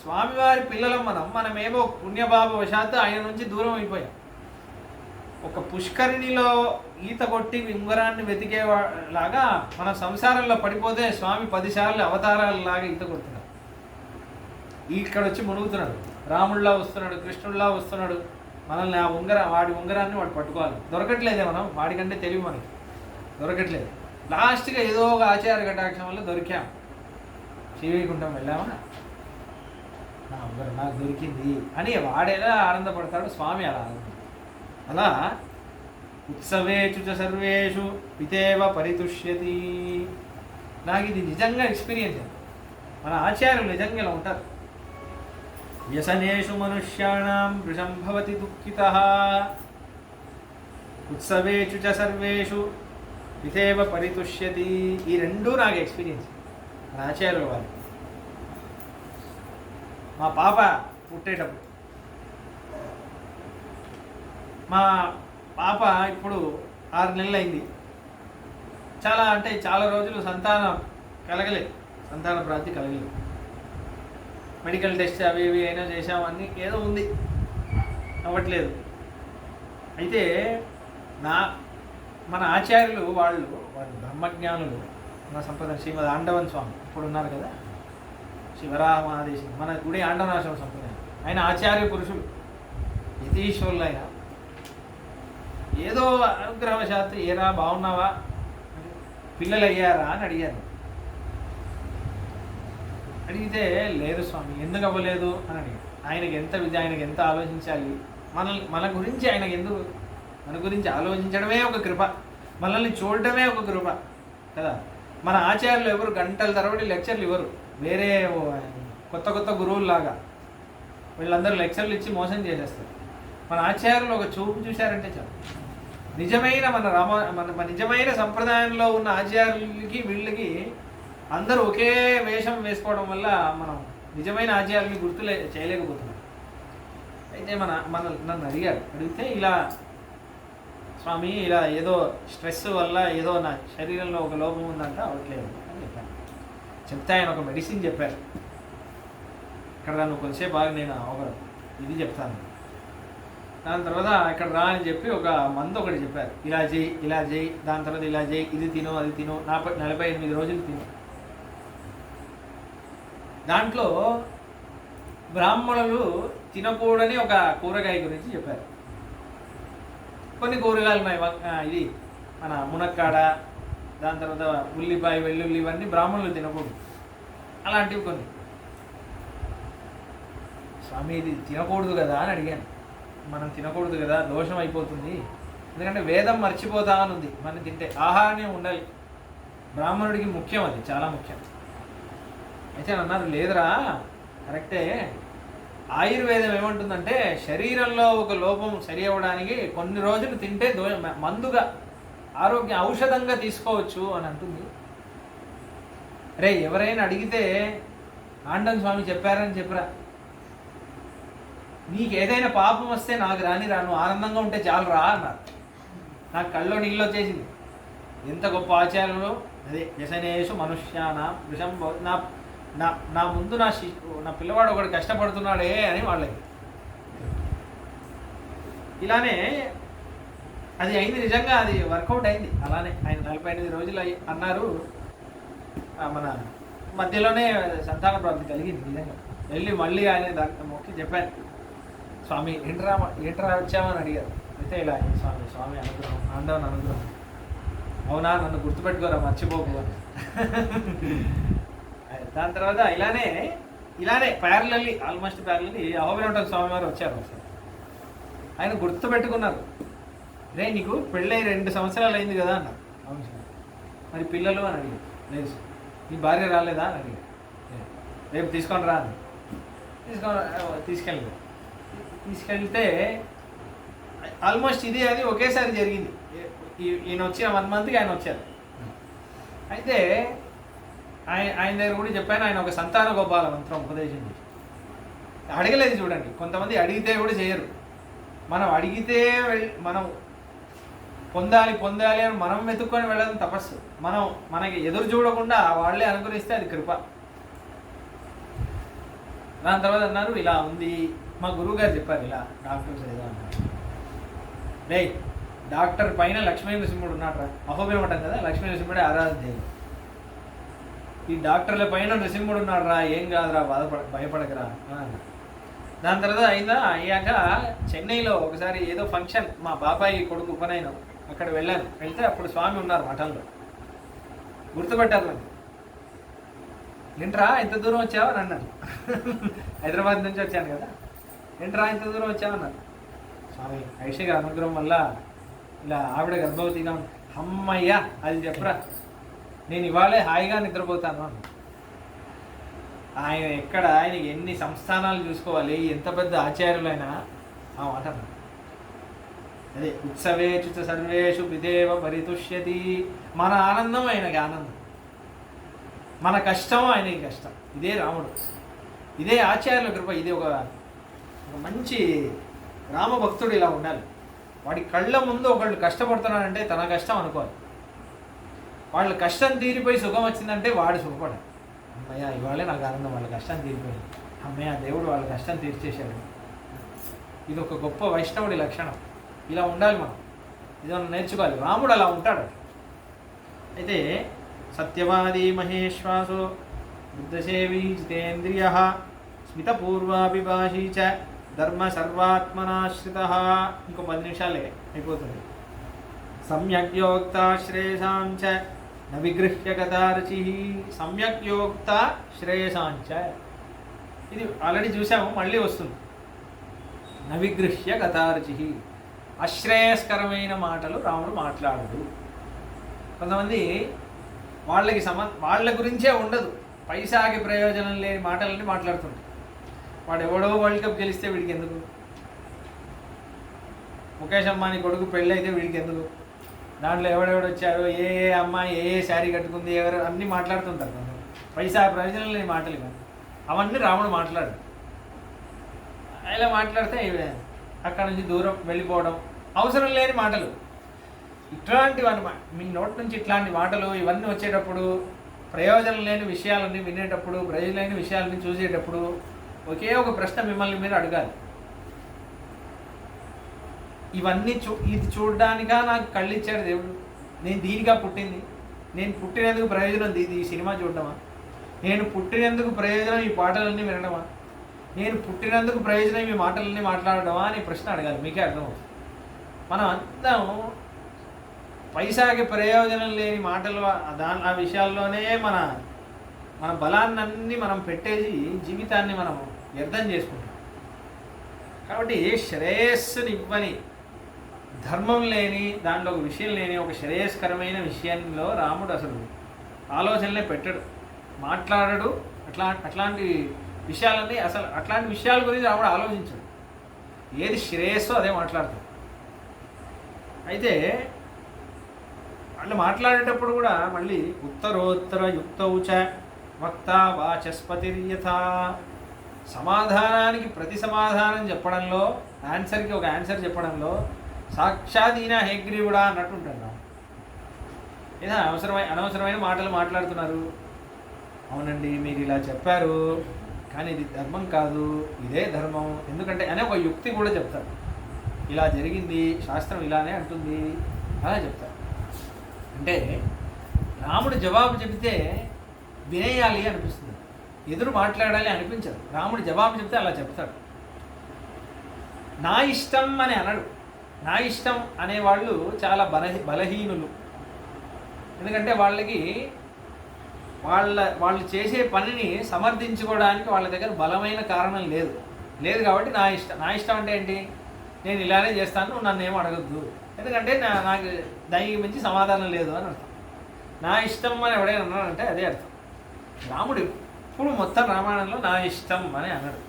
స్వామివారి పిల్లలం మనమేమో పుణ్యభావ వశాత్తు ఆయన నుంచి దూరం అయిపోయాం. ఒక పుష్కరిణిలో ఈత కొట్టి ఉంగరాన్ని వెతికేలాగా మన సంసారంలో పడిపోతే స్వామి 10 సార్లు అవతారాలలాగా ఈత కొడుతున్నాడు. ఇక్కడ వచ్చి మునుగుతున్నాడు, రాముడిలా వస్తున్నాడు, కృష్ణుడిలా వస్తున్నాడు. మనల్ని వాడి ఉంగరాన్ని వాడు పట్టుకోవాలి. దొరకట్లేదే, మనం వాడికంటే తెలివి మనకి దొరకట్లేదు. లాస్ట్గా ఏదో ఒక ఆచార కటాక్షం వల్ల దొరికాం, శ్రీవైకుంఠం వెళ్ళామా, నా ఉంగరం నాకు దొరికింది అని వాడేలా ఆనందపడతాడు, స్వామి అలా అలా ఉత్సవేషు చ సర్వేషు పితేవ పరితుష్యతి. నాకు ఇది నిజంగా ఎక్స్పీరియన్స్. మన ఆచార్యులు నిజంగా ఇలా ఉంటారు. వ్యసనేషు మనుష్యాణం వృషం భవతి దుఃఖితః ఉత్సవేషు చ సర్వేషు పితేవ పరితుష్యతి. ఈ రెండూ నాకు ఎక్స్పీరియన్స్ మన ఆచార్యుల వారు. మా పాప పుట్టేటప్పుడు, మా పాప ఇప్పుడు 6 నెలలు అయింది. చాలా రోజులు సంతాన ప్రాప్తి కలగలేదు. మెడికల్ టెస్ట్ అవి ఇవి అయినా చేసామన్నీ, ఏదో ఉంది, అవ్వట్లేదు. అయితే మన ఆచార్యులు వాళ్ళు బ్రహ్మజ్ఞానులు, మన సంప్రదాయం శ్రీమద్ ఆండవన్ స్వామి ఇప్పుడు ఉన్నారు కదా, శివరామాదేశం, మన గుడి ఆండవనాశ్రమ సంప్రదాయం. ఆయన ఆచార్య పురుషులు, యతీశ్వరులు. ఆయన ఏదో అనుగ్రహవశాత్తు, ఏరా బాగున్నావా, పిల్లలు అయ్యారా అని అడిగారు. అడిగితే లేదు స్వామి, ఎందుకు అవ్వలేదు అని అడిగారు. ఆయనకి ఎంత విద్య, ఆయనకి ఎంత ఆలోచించాలి, మన గురించి ఆయనకి ఎందుకు, మన గురించి ఆలోచించడమే ఒక కృప, మనల్ని చూడటమే ఒక కృప కదా. మన ఆచార్యులు ఎవరు గంటల తరబడి లెక్చర్లు ఇవ్వరు, వేరే కొత్త గురువుల్లాగా వీళ్ళందరూ లెక్చర్లు ఇచ్చి మోసం చేసేస్తారు. మన ఆచార్యులు ఒక చూపు చూశారంటే చాలు. నిజమైన మన నిజమైన సంప్రదాయంలో ఉన్న ఆచార్యులకి వీళ్ళకి అందరూ ఒకే వేషం వేసుకోవడం వల్ల మనం నిజమైన ఆచార్యుల్ని గుర్తు చేయలేకపోతున్నాం. అయితే నన్ను అడిగితే ఇలా స్వామి, ఇలా ఏదో స్ట్రెస్ వల్ల ఏదో నా శరీరంలో ఒక లోపం ఉందంట, అవట్లేదు అని చెప్పాను. చెప్తే ఆయన ఒక మెడిసిన్ చెప్పారు. ఇక్కడ నువ్వు కొంచెంసేపు బాగా నేను ఒక ఇది చెప్తాను, దాని తర్వాత ఇక్కడ రా అని చెప్పి ఒక మందు ఒకటి చెప్పారు. ఇలా చేయి, దాని తర్వాత ఇలా చేయి, ఇది తిను, అది తిను, 48 రోజులు తిను. దాంట్లో బ్రాహ్మణులు తినకూడని ఒక కూరగాయ గురించి చెప్పారు. కొన్ని కూరగాయలు ఉన్నాయి, ఇది మన మునక్కాడ, దాని తర్వాత ఉల్లిపాయ, వెల్లుల్లి, ఇవన్నీ బ్రాహ్మణులు తినకూడదు. అలాంటివి కొన్ని. స్వామి ఇది తినకూడదు కదా అని అడిగాను. మనం తినకూడదు కదా, దోషం అయిపోతుంది, ఎందుకంటే వేదం మర్చిపోతా అని ఉంది. మనం తింటే ఆహారమే ఉండాలి, బ్రాహ్మణుడికి ముఖ్యం, అది చాలా ముఖ్యం. అయితే అన్నారు లేదురా కరెక్టే, ఆయుర్వేదం ఏమంటుందంటే శరీరంలో ఒక లోపం సరి అవ్వడానికి కొన్ని రోజులు తింటే మందుగా ఆరోగ్య ఔషధంగా తీసుకోవచ్చు అని అంటుంది. రే ఎవరైనా అడిగితే ఆండన్ స్వామి చెప్పారని చెప్పరా, నీకు ఏదైనా పాపం వస్తే నాకు రాను ఆనందంగా ఉంటే చాలు రా అన్నారు. నాకు కళ్ళలో నీళ్ళు వచ్చేసింది. ఎంత గొప్ప ఆచార్యులు. అదే వ్యసనేషు మనుష్యాన విషం నా నా నా ముందు నా పిల్లవాడు ఒకడు కష్టపడుతున్నాడే అని వాళ్ళకి. ఇలానే అది అయింది, నిజంగా అది వర్కౌట్ అయింది. అలానే ఆయన 48 రోజులు అన్నారు. మన మధ్యలోనే సంతాన ప్రాప్తి కలిగింది. నిజంగా వెళ్ళి మళ్ళీ ఆయన మొక్కి చెప్పాను, స్వామి ఏంట్రా వచ్చామని అడిగారు. అయితే ఇలా స్వామి అనుగ్రహం, ఆండవన్ అనుగ్రహం. అవునా, నన్ను గుర్తుపెట్టుకోరా, మర్చిపోకు. దాని తర్వాత ఇలానే ప్యారలల్లీ, ఆల్మోస్ట్ ప్యారలల్లీ అహోబిలంటన్ స్వామి వారు వచ్చారు ఒకసారి. ఆయన గుర్తుపెట్టుకున్నారు. రే నీకు పెళ్ళై 2 సంవత్సరాలు అయింది కదా అన్నారు. అవును సార్. మరి పిల్లలు అని అడిగారు. లేదు సార్. నీ భార్య రాలేదా అని అడిగారు. రేపు తీసుకొని రా అని తీసుకెళ్తే ఆల్మోస్ట్ ఇది అది ఒకేసారి జరిగింది. ఈయన వచ్చిన 1 మంత్కి ఆయన వచ్చారు. అయితే ఆయన దగ్గర కూడా చెప్పాను, ఆయన ఒక సంతాన గోపాల మంత్రం ఉపదేశం చేసి అడగలేదు. చూడండి, కొంతమంది అడిగితే కూడా చేయరు. మనం అడిగితే మనం పొందాలి అని మనం వెతుక్కొని వెళ్ళడం తపస్సు. మనకి ఎదురు చూడకుండా వాళ్ళే అనుగ్రహిస్తే అది కృప. దాని తర్వాత అన్నారు ఇలా ఉంది, మా గురువు గారు చెప్పారు ఇలా డాక్టర్స్ ఏదో అన్నారు. రే డాక్టర్ పైన లక్ష్మీ నరసింహుడు ఉన్నాడు రా, అహోబిలం అంటాం కదా, లక్ష్మీ నరసింహుడే ఆరాధన. ఈ డాక్టర్ల పైన నరసింహుడు ఉన్నాడు రా, ఏం కాదురా, భయపడకరా అన్నారు. దాని తర్వాత అయ్యాక చెన్నైలో ఒకసారి ఏదో ఫంక్షన్, మా బాబాయి కొడుకు ఉపనయనం, అక్కడ వెళ్తే అప్పుడు స్వామి ఉన్నారు మఠంలో. గుర్తుపెట్టారు నన్ను. ఏంట్రా ఇంత దూరం వచ్చావు అని అన్నారు. హైదరాబాద్ నుంచి వచ్చాను కదా. ఏంట్రా ఇంత దూరం వచ్చావు అన్నారు. స్వామి ఐష గారి అనుగ్రహం వల్ల ఇలా ఆవిడ గర్భవతిగా అమ్మయ్యా అది చెప్పరా, నేను ఇవాళే హాయిగా నిద్రపోతాను అన్న. ఆయనకి ఎన్ని సంస్థానాలు చూసుకోవాలి, ఎంత పెద్ద ఆచార్యులైనా ఆ మాట అన్నారు. అదే ఉత్సవేచు సర్వేషు విదేవ పరితుష్యతి. మన ఆనందం ఆయనకి ఆనందం, మన కష్టం ఆయనకి కష్టం. ఇదే రాముడు, ఇదే ఆచార్యుల కృప. ఇది ఒక మంచి రామభక్తుడు ఇలా ఉండాలి. వాడి కళ్ళ ముందు ఒకళ్ళు కష్టపడుతున్నాడంటే తన కష్టం అనుకోవాలి. వాళ్ళ కష్టం తీరిపోయి సుఖం వచ్చిందంటే వాడు సుఖపడాలి. అమ్మయ్య ఇవాళే నాకు ఆనందం, వాళ్ళ కష్టం తీరిపోయింది, అమ్మయ్య దేవుడు వాళ్ళ కష్టం తీర్చేశాడు. ఇది ఒక గొప్ప వైష్ణవుడి లక్షణం. ఇలా ఉండాలి మనం, ఇది మనం నేర్చుకోవాలి. రాముడు అలా ఉంటాడు. అయితే సత్యవాదీ మహేశ్వాసో బుద్ధసేవీ జితేంద్రియ స్మితపూర్వాభిభాషీ చ ధర్మ సర్వాత్మనాశ్రిత. ఇంకో 10 నిమిషాలే అయిపోతుంది. సమ్యగ్యోక్త శ్రేయసాంచ న విగృహ్య గతారుచి. సమ్యగ్యోక్త శ్రేయసాంచ, ఇది ఆల్రెడీ చూసాము, మళ్ళీ వస్తుంది. న విగృహ్య గతారుచి, అశ్రేయస్కరమైన మాటలు రాముడు మాట్లాడడు. కొంతమంది వాళ్ళ గురించే ఉండదు, పైసాకి ప్రయోజనం లేని మాటలన్నీ మాట్లాడుతుంటారు. వాడు ఎవడో వరల్డ్ కప్ గెలిస్తే వీడికి ఎందుకు, ముఖేష్ అంబానీ కొడుకు పెళ్ళి అయితే వీడికి ఎందుకు, దాంట్లో ఎవడెవడు వచ్చారో, ఏ అమ్మాయి ఏ శారీ కట్టుకుంది, ఎవరు అన్నీ మాట్లాడుతుంటారు. పైసా ప్రయోజనం లేని మాటలు కాదు అవన్నీ రాముడు మాట్లాడు. ఇలా మాట్లాడితే అక్కడ నుంచి దూరం వెళ్ళిపోవడం, అవసరం లేని మాటలు, ఇట్లాంటివన్నీ మీ నోటి నుంచి ఇట్లాంటి మాటలు ఇవన్నీ వచ్చేటప్పుడు, ప్రయోజనం లేని విషయాలన్నీ వినేటప్పుడు, ప్రయోజనం లేని విషయాలని చూసేటప్పుడు ఒకే ఒక ప్రశ్న మిమ్మల్ని మీరు అడగాలి. ఇవన్నీ ఇది చూడడానికా నాకు కళ్ళు ఇచ్చాడు దేవుడు? నేను దీనిగా పుట్టింది? నేను పుట్టినందుకు ప్రయోజనం ఈ సినిమా చూడటమా? నేను పుట్టినందుకు ప్రయోజనం ఈ పాటలన్నీ వినడమా? నేను పుట్టినందుకు ప్రయోజనం ఈ మాటలన్నీ మాట్లాడడమా అని ప్రశ్న అడగాలి. మీకే అర్థమవుతుంది. మనం అందరం పైసాకి ప్రయోజనం లేని మాటలు ఆ విషయాల్లోనే మన బలాన్ని మనం పెట్టేసి జీవితాన్ని మనం వ్యర్థం చేసుకుంటాం. కాబట్టి శ్రేయస్సుని ఇవ్వని ధర్మం లేని దాంట్లో ఒక విషయం లేని ఒక శ్రేయస్కరమైన విషయంలో రాముడు అసలు ఆలోచనలే పెట్టడు, మాట్లాడడు. అట్లాంటి విషయాలన్నీ అసలు అట్లాంటి విషయాల గురించి రాముడు ఆలోచించడు. ఏది శ్రేయస్సో అదే మాట్లాడతాడు. అయితే వాళ్ళు మాట్లాడేటప్పుడు కూడా మళ్ళీ ఉత్తరోత్తర యుక్తౌచ వక్త వాచస్పతిర్యథ, సమాధానానికి ప్రతి సమాధానం చెప్పడంలో, ఆన్సర్కి ఒక ఆన్సర్ చెప్పడంలో సాక్షాత్ ఈయన హేగ్రీవుడా అన్నట్టు ఉంటాడు. ఏదో అనవసరమైన మాటలు మాట్లాడుతున్నారు. అవునండి మీరు ఇలా చెప్పారు, కానీ ఇది ధర్మం కాదు, ఇదే ధర్మం, ఎందుకంటే అనే ఒక యుక్తి కూడా చెప్తారు. ఇలా జరిగింది, శాస్త్రం ఇలానే అంటుంది, అలా చెప్తారు. అంటే రాముడు జవాబు చెబితే వినేయాలి అనిపిస్తుంది, ఎదురు మాట్లాడాలి అనిపించదు. రాముడు జవాబు చెప్తే అలా చెప్తాడు. నా ఇష్టం అని అనడు. నా ఇష్టం అనేవాళ్ళు చాలా బలహీనులు. ఎందుకంటే వాళ్ళకి వాళ్ళు చేసే పనిని సమర్థించుకోవడానికి వాళ్ళ దగ్గర బలమైన కారణం లేదు కాబట్టి నా ఇష్టం అంటే ఏంటి, నేను ఇలానే చేస్తాను, నువ్వు నన్ను ఏం అడగద్దు, ఎందుకంటే నాకు దానికి మించి సమాధానం లేదు అని అర్థం. నా ఇష్టం అని ఎవడైనా అన్నాడంటే అదే అర్థం. రాముడు ఇప్పుడు మొత్తం రామాయణంలో నా ఇష్టం అని అన్నాడు.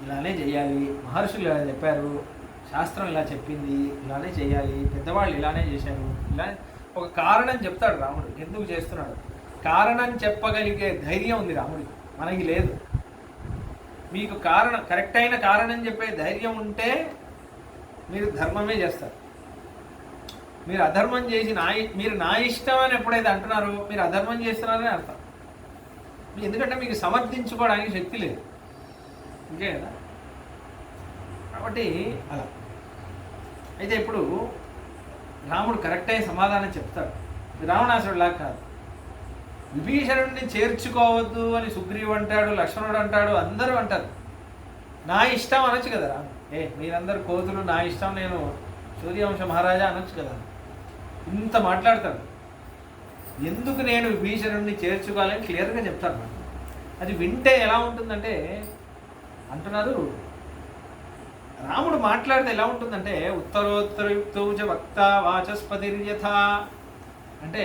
ఇలానే చేయాలి, మహర్షులు ఇలా చెప్పారు, శాస్త్రం ఇలా చెప్పింది, ఇలానే చేయాలి, పెద్దవాళ్ళు ఇలానే చేశారు, ఇలా ఒక కారణం చెప్తాడు రాముడు ఎందుకు చేస్తున్నాడు. కారణం చెప్పగలిగే ధైర్యం ఉంది రాముడికి, మనకి లేదు. మీకు కరెక్ట్ అయిన కారణం చెప్పే ధైర్యం ఉంటే మీరు ధర్మమే చేస్తారు. మీరు అధర్మం చేసి మీరు నా ఇష్టం అని ఎప్పుడైతే అంటున్నారో మీరు అధర్మం చేస్తున్నారని అర్థం. ఎందుకంటే మీకు సమర్థించుకోవడానికి శక్తి లేదు, ఇంకే కదా. కాబట్టి అలా అయితే ఇప్పుడు రాముడు కరెక్ట్ అయిన సమాధానం చెప్తాడు. రావణాసురుడిలాగా కాదు. విభీషణుడిని చేర్చుకోవద్దు అని సుగ్రీవు అంటాడు, లక్ష్మణుడు అంటాడు, అందరూ అంటారు. నా ఇష్టం అనొచ్చు కదా రాము. మీరందరూ కోతులు, నా ఇష్టం, నేను సూర్యవంశ మహారాజా అనొచ్చు కదా. ఇంత మాట్లాడతాడు. ఎందుకు నేను విభీషణుడిని చేర్చుకోవాలని క్లియర్గా చెప్తాను. అది వింటే ఎలా ఉంటుందంటే అంటున్నారు, రాముడు మాట్లాడితే ఎలా ఉంటుందంటే ఉత్తరోత్తరయుక్తౌచ వక్త వాచస్పతిర్యథ, అంటే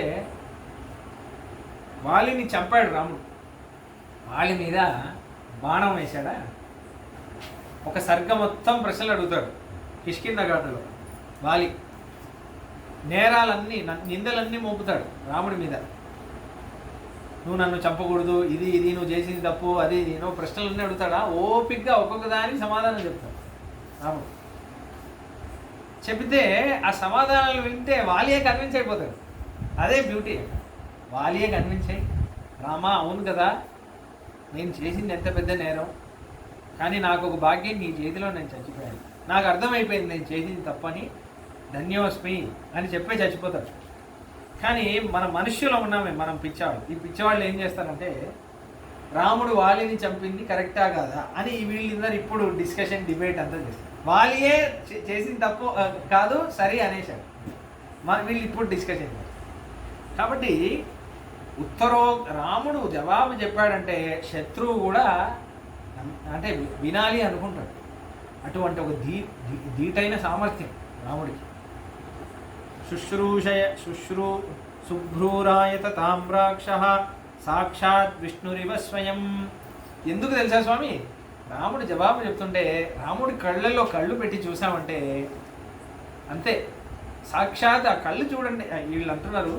వాలిని చంపాడు రాముడు, వాలి మీద బాణం వేశాడా, ఒక సర్గ మొత్తం ప్రశ్నలు అడుగుతాడు కిష్కింధఘాటలో. వాలి నేరాలన్నీ నిందలన్నీ మోపుతాడు రాముడి మీద. నువ్వు నన్ను చంపకూడదు, ఇది నువ్వు చేసింది తప్పు, అది నువ్వు ప్రశ్నలన్నీ అడుగుతాడా. ఓపిక్గా ఒక్కొక్క దానికి సమాధానం చెప్తాడు రాముడు. చెబితే ఆ సమాధానాలు వింటే వాలియే కన్విన్స్ అయిపోతాడు. అదే బ్యూటీ. వాలియే కన్విన్స్ అయ్యి, రామా అవును కదా, నేను చేసింది ఎంత పెద్ద నేరం, కానీ నాకు ఒక భాగ్యం నీ చేతిలో నేను చచ్చిపోయాను, నాకు అర్థమైపోయింది నేను చేసింది తప్పని, ధన్యోస్మి అని చెప్పే చచ్చిపోతాడు. కానీ మన మనుష్యులో ఉన్నామే, మనం పిచ్చాళ్ళు. ఈ పిచ్చివాళ్ళు ఏం చేస్తారంటే రాముడు వాలిని చంపింది కరెక్టా కాదా అని వీళ్ళందరూ ఇప్పుడు డిబేట్ అంతా చేస్తారు. వాలియే చేసింది తప్పు కాదు సరే అనేసాడు, వీళ్ళు ఇప్పుడు డిస్కషన్ చేస్తారు. కాబట్టి రాముడు జవాబు చెప్పాడంటే శత్రువు కూడా అంటే వినాలి అనుకుంటాడు. అటువంటి ఒక ధీటైన సామర్థ్యం రాముడికి. శుభ్రూరాయత తామ్రాక్ష సాక్షాత్ విష్ణురివ స్వయం. ఎందుకు తెలుసా స్వామి, రాముడు జవాబు చెప్తుంటే రాముడి కళ్ళల్లో కళ్ళు పెట్టి చూసామంటే అంతే, సాక్షాత్ ఆ కళ్ళు చూడండి. వీళ్ళు అంటున్నారు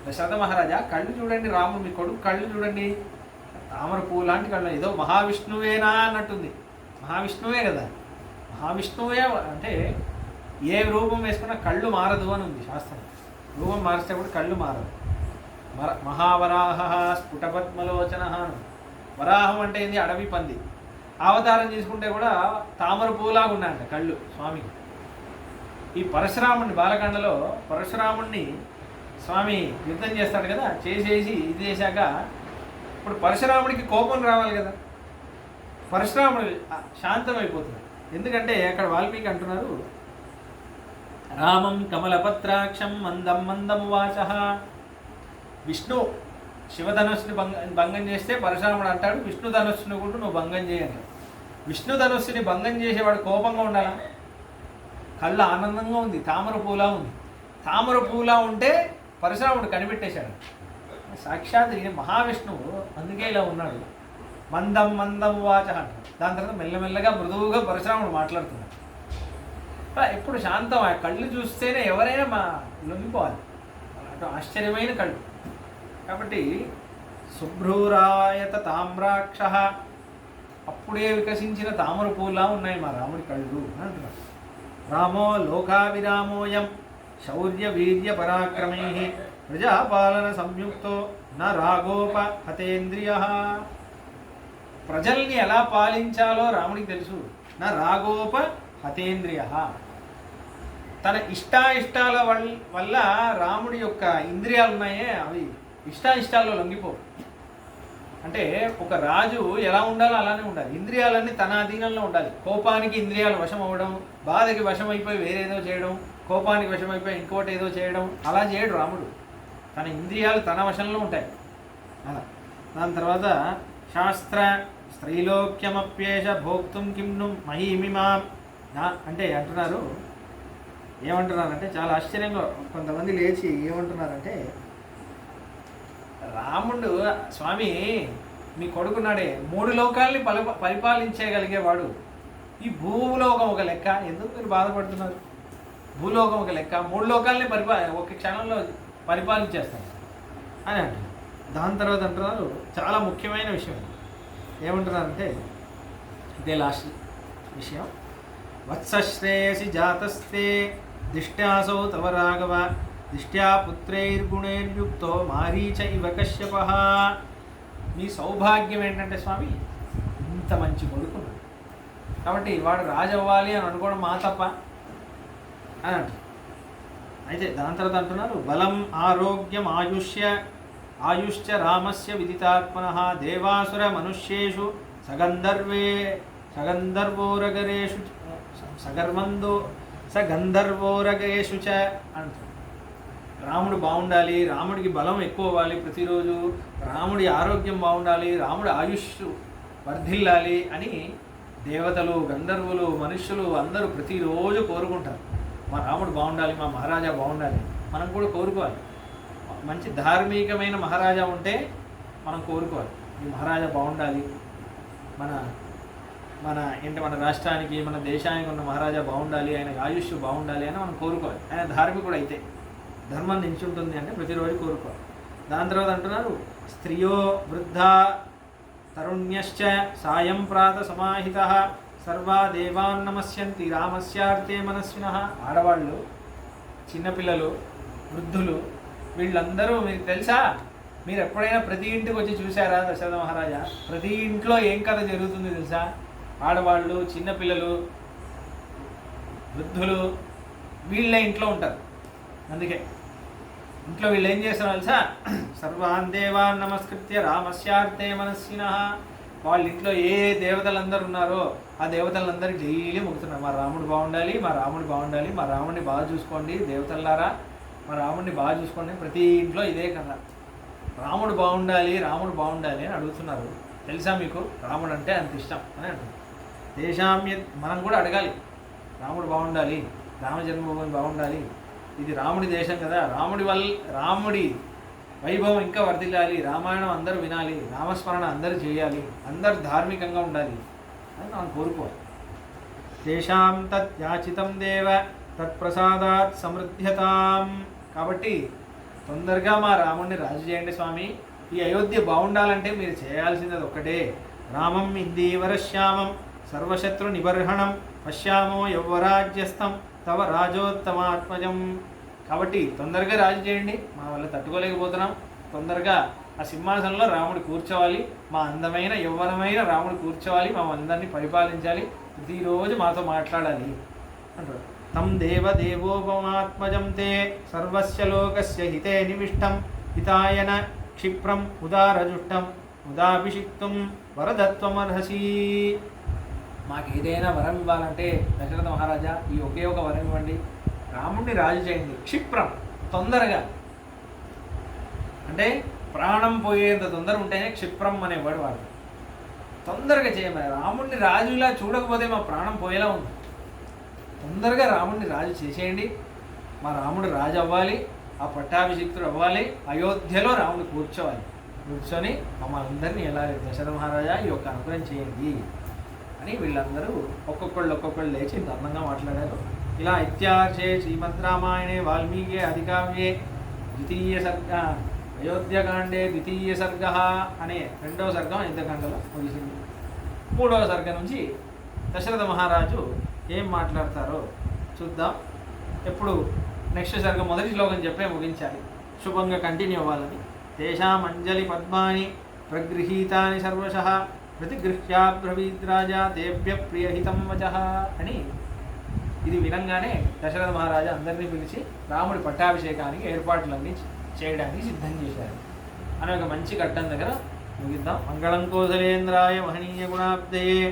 దశరథ మహారాజా కళ్ళు చూడండి, రాముడు మీ కొడుకు కళ్ళు చూడండి, తామర పువ్వు లాంటి కళ్ళు, ఏదో మహావిష్ణువేనా అన్నట్టుంది. మహావిష్ణువే కదా, మహావిష్ణువే అంటే ఏ రూపం వేసుకున్నా కళ్ళు మారదు అని ఉంది శాస్త్రం. రూపం మారిస్తే కూడా కళ్ళు మారదు. మహావరాహ స్ఫుటపద్మలోచన. వరాహం అంటే ఏంది, అడవి పంది. అవతారం తీసుకుంటే కూడా తామర పువ్వులాగా ఉన్నాయంట కళ్ళు స్వామికి. ఈ పరశురాముడిని బాలకాండలో పరశురాముడిని స్వామి యుద్ధం చేస్తాడు కదా, చేసేసి ఇది చేశాక ఇప్పుడు పరశురాముడికి కోపం రావాలి కదా, పరశురాముడు శాంతమైపోతున్నాడు. ఎందుకంటే అక్కడ వాల్మీకి అంటున్నారు రామం కమలపత్రాక్షం మందం మందం వాచ. విష్ణు శివధనుస్సుని భంగం చేస్తే పరశురాముడు అంటాడు విష్ణు ధనుస్సుని కూడా నువ్వు భంగం చేయంటాడు. విష్ణు ధనుస్సుని భంగం చేసేవాడు కోపంగా ఉండాలా? కళ్ళు ఆనందంగా ఉంది, తామర పూలా ఉంది. తామర పూలా ఉంటే పరశురాముడు కనిపెట్టేశాడు. సాక్షాత్ ఈయన మహావిష్ణువు, అందుకే ఇలా ఉన్నాడు. మందం మందం వాచ అంటారు. దాని తర్వాత మెల్లమెల్లగా మృదువుగా పరశురాముడు మాట్లాడుతున్నాడు. ఎప్పుడు శాంతం, ఆ కళ్ళు చూస్తేనే ఎవరైనా లొంగిపోవాలి. అటు ఆశ్చర్యమైన కళ్ళు. కాబట్టి శుభ్రూరాయత తామ్రాక్ష, అప్పుడే వికసించిన తామర పూలా ఉన్నాయి మా రాముడి కళ్ళు అంటున్నారు. రామో లోకావిరామోయం శౌర్య వీర్య పరాక్రమై ప్రజాపాలన సంయుక్తో న రాగోప హతేంద్రియ. ప్రజల్ని ఎలా పాలించాలో రాముడికి తెలుసు. నా రాగోప హతేంద్రియ. తన ఇష్టాయిష్టాల వల్ల రాముడి యొక్క ఇంద్రియాలు ఉన్నాయే అవి ఇష్టాయిష్టాల్లో లొంగిపో. అంటే ఒక రాజు ఎలా ఉండాలో అలానే ఉండాలి. ఇంద్రియాలన్నీ తన అధీనంలో ఉండాలి. కోపానికి ఇంద్రియాలు వశం అవ్వడం, బాధకి వశమైపోయి వేరేదో చేయడం, కోపానికి వశమైపోయి ఇంకోటి ఏదో చేయడం, అలా చేయడు రాముడు. తన ఇంద్రియాలు తన వశంలో ఉంటాయి అలా. దాని తర్వాత శాస్త్ర స్త్రైలోక్యమప్యేష భోక్తుం కిమ్ను మహీమిమాం అంటే అంటున్నారు. ఏమంటున్నారంటే చాలా ఆశ్చర్యంగా కొంతమంది లేచి ఏమంటున్నారంటే, రాముడు స్వామి మీ కొడుకున్నాడే 3 లోకాలని పరిపాలించగలిగేవాడు. ఈ భూలోకం ఒక లెక్క, ఎందుకు మీరు బాధపడుతున్నారు? భూలోకం ఒక లెక్క, 3 లోకాలని ఒక క్షణంలో పరిపాలించేస్తాం అని అంటున్నారు. దాని తర్వాత అంటున్నారు చాలా ముఖ్యమైన విషయం. ఏమంటున్నారంటే ఇదే లాస్ట్ విషయం. వత్సశ్రేయసి జాతస్తే దిష్ట్యాసౌ తవ రాఘవ దిష్ట్యా పుత్రైర్గుణైర్యుక్తో మారీచ ఇవ కశ్యప. మీ సౌభాగ్యం ఏంటంటే స్వామి ఇంత మంచి కొడుకున్నాడు కాబట్టి వాడు రాజు అవ్వాలి అని అనుకోవడం మా తప్ప అని అంటారు. అయితే దాని తర్వాత అంటున్నారు బలం ఆరోగ్యం ఆయుష్చ రామస్య విదితాత్మనః దేవాసుర మనుష్యేషు సగంధర్వోరగరేషు సగంధర్వోరగేషు చ అంటారు. రాముడు బాగుండాలి, రాముడికి బలం ఎక్కువ అవ్వాలి, ప్రతిరోజు రాముడి ఆరోగ్యం బాగుండాలి, రాముడి ఆయుష్ వర్ధిల్లాలి అని దేవతలు, గంధర్వులు, మనుష్యులు అందరూ ప్రతిరోజు కోరుకుంటారు. మా రాముడు బాగుండాలి, మా మహారాజా బాగుండాలి. మనం కూడా కోరుకోవాలి. మంచి ధార్మికమైన మహారాజా ఉంటే మనం కోరుకోవాలి, ఈ మహారాజా బాగుండాలి, మన రాష్ట్రానికి, మన దేశానికి ఉన్న మహారాజా బాగుండాలి, ఆయనకు ఆయుష్ బాగుండాలి అని మనం కోరుకోవాలి. ఆయన ధార్మికుడు అయితే ధర్మం నించుంటుంది అంటే ప్రతిరోజు కోరుకోవాలి. దాని తర్వాత అంటున్నారు స్త్రియో వృద్ధ తరుణ్యశ్చ సాయం ప్రాత సమాహిత సర్వా దేవాన్ నమస్యంతి రామస్యార్థే మనస్వినః. ఆడవాళ్ళు, చిన్నపిల్లలు, వృద్ధులు వీళ్ళందరూ మీకు తెలుసా? మీరు ఎప్పుడైనా ప్రతి ఇంటికి వచ్చి చూసారా దశరథ మహారాజా? ప్రతి ఇంట్లో ఏం కథ జరుగుతుంది తెలుసా? ఆడవాళ్ళు, చిన్నపిల్లలు, వృద్ధులు వీళ్ళ ఇంట్లో ఉంటారు. అందుకే ఇంట్లో వీళ్ళు ఏం చేస్తున్నారు తెలుసా? సర్వాన్ దేవాన్ నమస్కృత్య రామస్యార్థే మనస్వినః. వాళ్ళ ఇంట్లో ఏ దేవతలందరూ ఉన్నారో ఆ దేవతలందరికీ డైలీ మొక్కుతున్నారు, మా రాముడు బాగుండాలి, మా రాముడు బాగుండాలి, మా రాముడిని బాగా చూసుకోండి దేవతల్లారా, మా రాముడిని బాగా చూసుకోండి. ప్రతి ఇంట్లో ఇదే కదా, రాముడు బాగుండాలి, రాముడు బాగుండాలి అని అడుగుతున్నారు. తెలుసా మీకు? రాముడు అంటే అంత ఇష్టం అని అంటున్నారు. దేశామ్య మనం కూడా అడగాలి, రాముడు బాగుండాలి, రామ జన్మభూమి బాగుండాలి, ఇది రాముడి దేశం కదా, రాముడి వైభవం ఇంకా వర్ధిల్లాలి, రామాయణం అందరూ వినాలి, రామస్మరణ అందరూ చేయాలి, అందరూ ధార్మికంగా ఉండాలి అని మనం కోరుకోవాలి. తేషాం తత్ యాచితం దేవ తత్ప్రసాదాత్ సమృద్ధ్యతాం. కాబట్టి తొందరగా మా రాముడిని రాజు చేయండి స్వామి. ఈ అయోధ్య బాగుండాలంటే మీరు చేయాల్సింది ఒక్కటే, రామం ఇందీవరశ్యామం సర్వశత్రు నిబర్హణం పశ్యామో యవ్వరాజ్యస్థం తవ రాజోత్తమాత్మజం. కాబట్టి తొందరగా రాజు చేయండి, మా వల్ల తట్టుకోలేకపోతున్నాం. తొందరగా ఆ సింహాసనంలో రాముడు కూర్చోవాలి, మా అందమైన యవ్వనమైన రాముడు కూర్చోవాలి, మా అందరినీ పరిపాలించాలి, ప్రతిరోజు మాతో మాట్లాడాలి అంటారు. తం దేవదేవోపమాత్మజం తే సర్వస్య లోకస్య హితే నివిష్టం హితాయన క్షిప్రం ఉదారజుష్టం ఉదాభిషిక్తుం వరదత్వమర్హసి. మాకు ఏదైనా వరం ఇవ్వాలంటే దశరథ మహారాజా ఈ ఒకే ఒక వరం ఇవ్వండి, రాముడిని రాజు చేయండి, క్షిప్రం తొందరగా. అంటే ప్రాణం పోయేంత తొందర ఉంటేనే క్షిప్రం అనేవాడు వాడు. తొందరగా చేయమని, రాముడిని రాజులా చూడకపోతే మా ప్రాణం పోయేలా ఉంది, తొందరగా రాముడిని రాజు చేసేయండి, మా రాముడు రాజు అవ్వాలి, ఆ పట్టాభిషిక్తుడు అవ్వాలి, అయోధ్యలో రాముడు కూర్చొని మమ్మల్ని అందరినీ ఎలా దశరథ మహారాజా ఈ యొక్క అనుగ్రహం చేయండి అని వీళ్ళందరూ ఒక్కొక్కళ్ళు లేచి ఇంత అందంగా మాట్లాడారు. ఇలా ఇత్యార్చే శ్రీమద్ రామాయణే వాల్మీకి అధికావ్యే ద్వితీయ సర్గ అయోధ్యకాండే ద్వితీయ సర్గ అనే 2వ సర్గం అయోధ్యకాండలో ముగిసింది. 3వ సర్గ నుంచి దశరథ మహారాజు ఏం మాట్లాడతారో చూద్దాం. ఎప్పుడు నెక్స్ట్ సర్గం మొదటి శ్లోకం చెప్పే ముగించాలి, శుభంగా కంటిన్యూ అవ్వాలని. తేషాం అంజలి పద్మాని ప్రగృహీతాని సర్వశః ప్రతిగృహ్యాబ్రవీద్రాజా తేభ్య ప్రియహితం వచః అని. ఇది వినంగానే దశరథ మహారాజా అందరినీ పిలిచి రాముడి పట్టాభిషేకానికి ఏర్పాట్లన్నీ చేయడానికి సిద్ధం చేశారు అని ఒక మంచి ఘట్టం దగ్గర ముగిద్దాం. మంగళం కోసలేంద్రాయ మహనీయ గుణాబ్దయే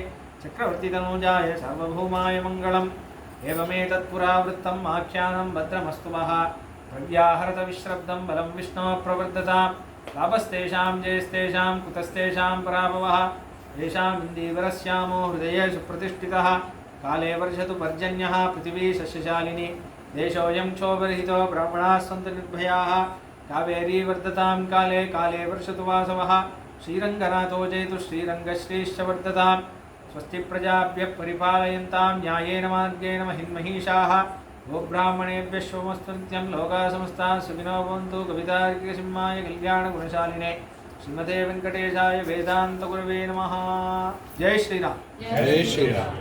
చక్రవర్తి తనూజాయ సార్వభౌమాయ మంగళం. ఏవమేతత్పురావృత్తం ఆఖ్యానం భద్రమస్తు వః ప్రవ్యాహరత విశ్రబ్దం బలం విష్ణో ప్రవర్ధతాం. లాభస్తేషాం జయస్తేషాం కుతస్తేషాం పరాభవః. తేషాం ఇందీవరస్యామో హృదయే సుప్రతిష్ఠితః. కాలే వర్షతు పర్జన్యః పృథివీ సస్యశాలిని. దేశోऽयं క్షోభరహితో బ్రాహ్మణాः సन्तు నిర్భయాः. కావేరీ వర్ధతాం కాలే కాలే వర్షతు వాసవః. శ్రీరంగనాథో జయతు శ్రీరంగశ్రీశ్చ వర్ధతాం. స్వస్తి ప్రజాభ్యః పరిపాలయంతాం న్యాయేన మార్గేణ మహిన్మహీషాः. గోబ్రాహ్మణేభ్యः శుభమస్తు నిత్యం. లోకాः సమస్తాः సుఖినో భవంతు. కవితార్కికసింహాయ కళ్యాణగుణశాలినే శ్రీమతే వెంకటేశాయ వేదాంత గురవే నమః. జై శ్రీరామ్. జై శ్రీరామ్.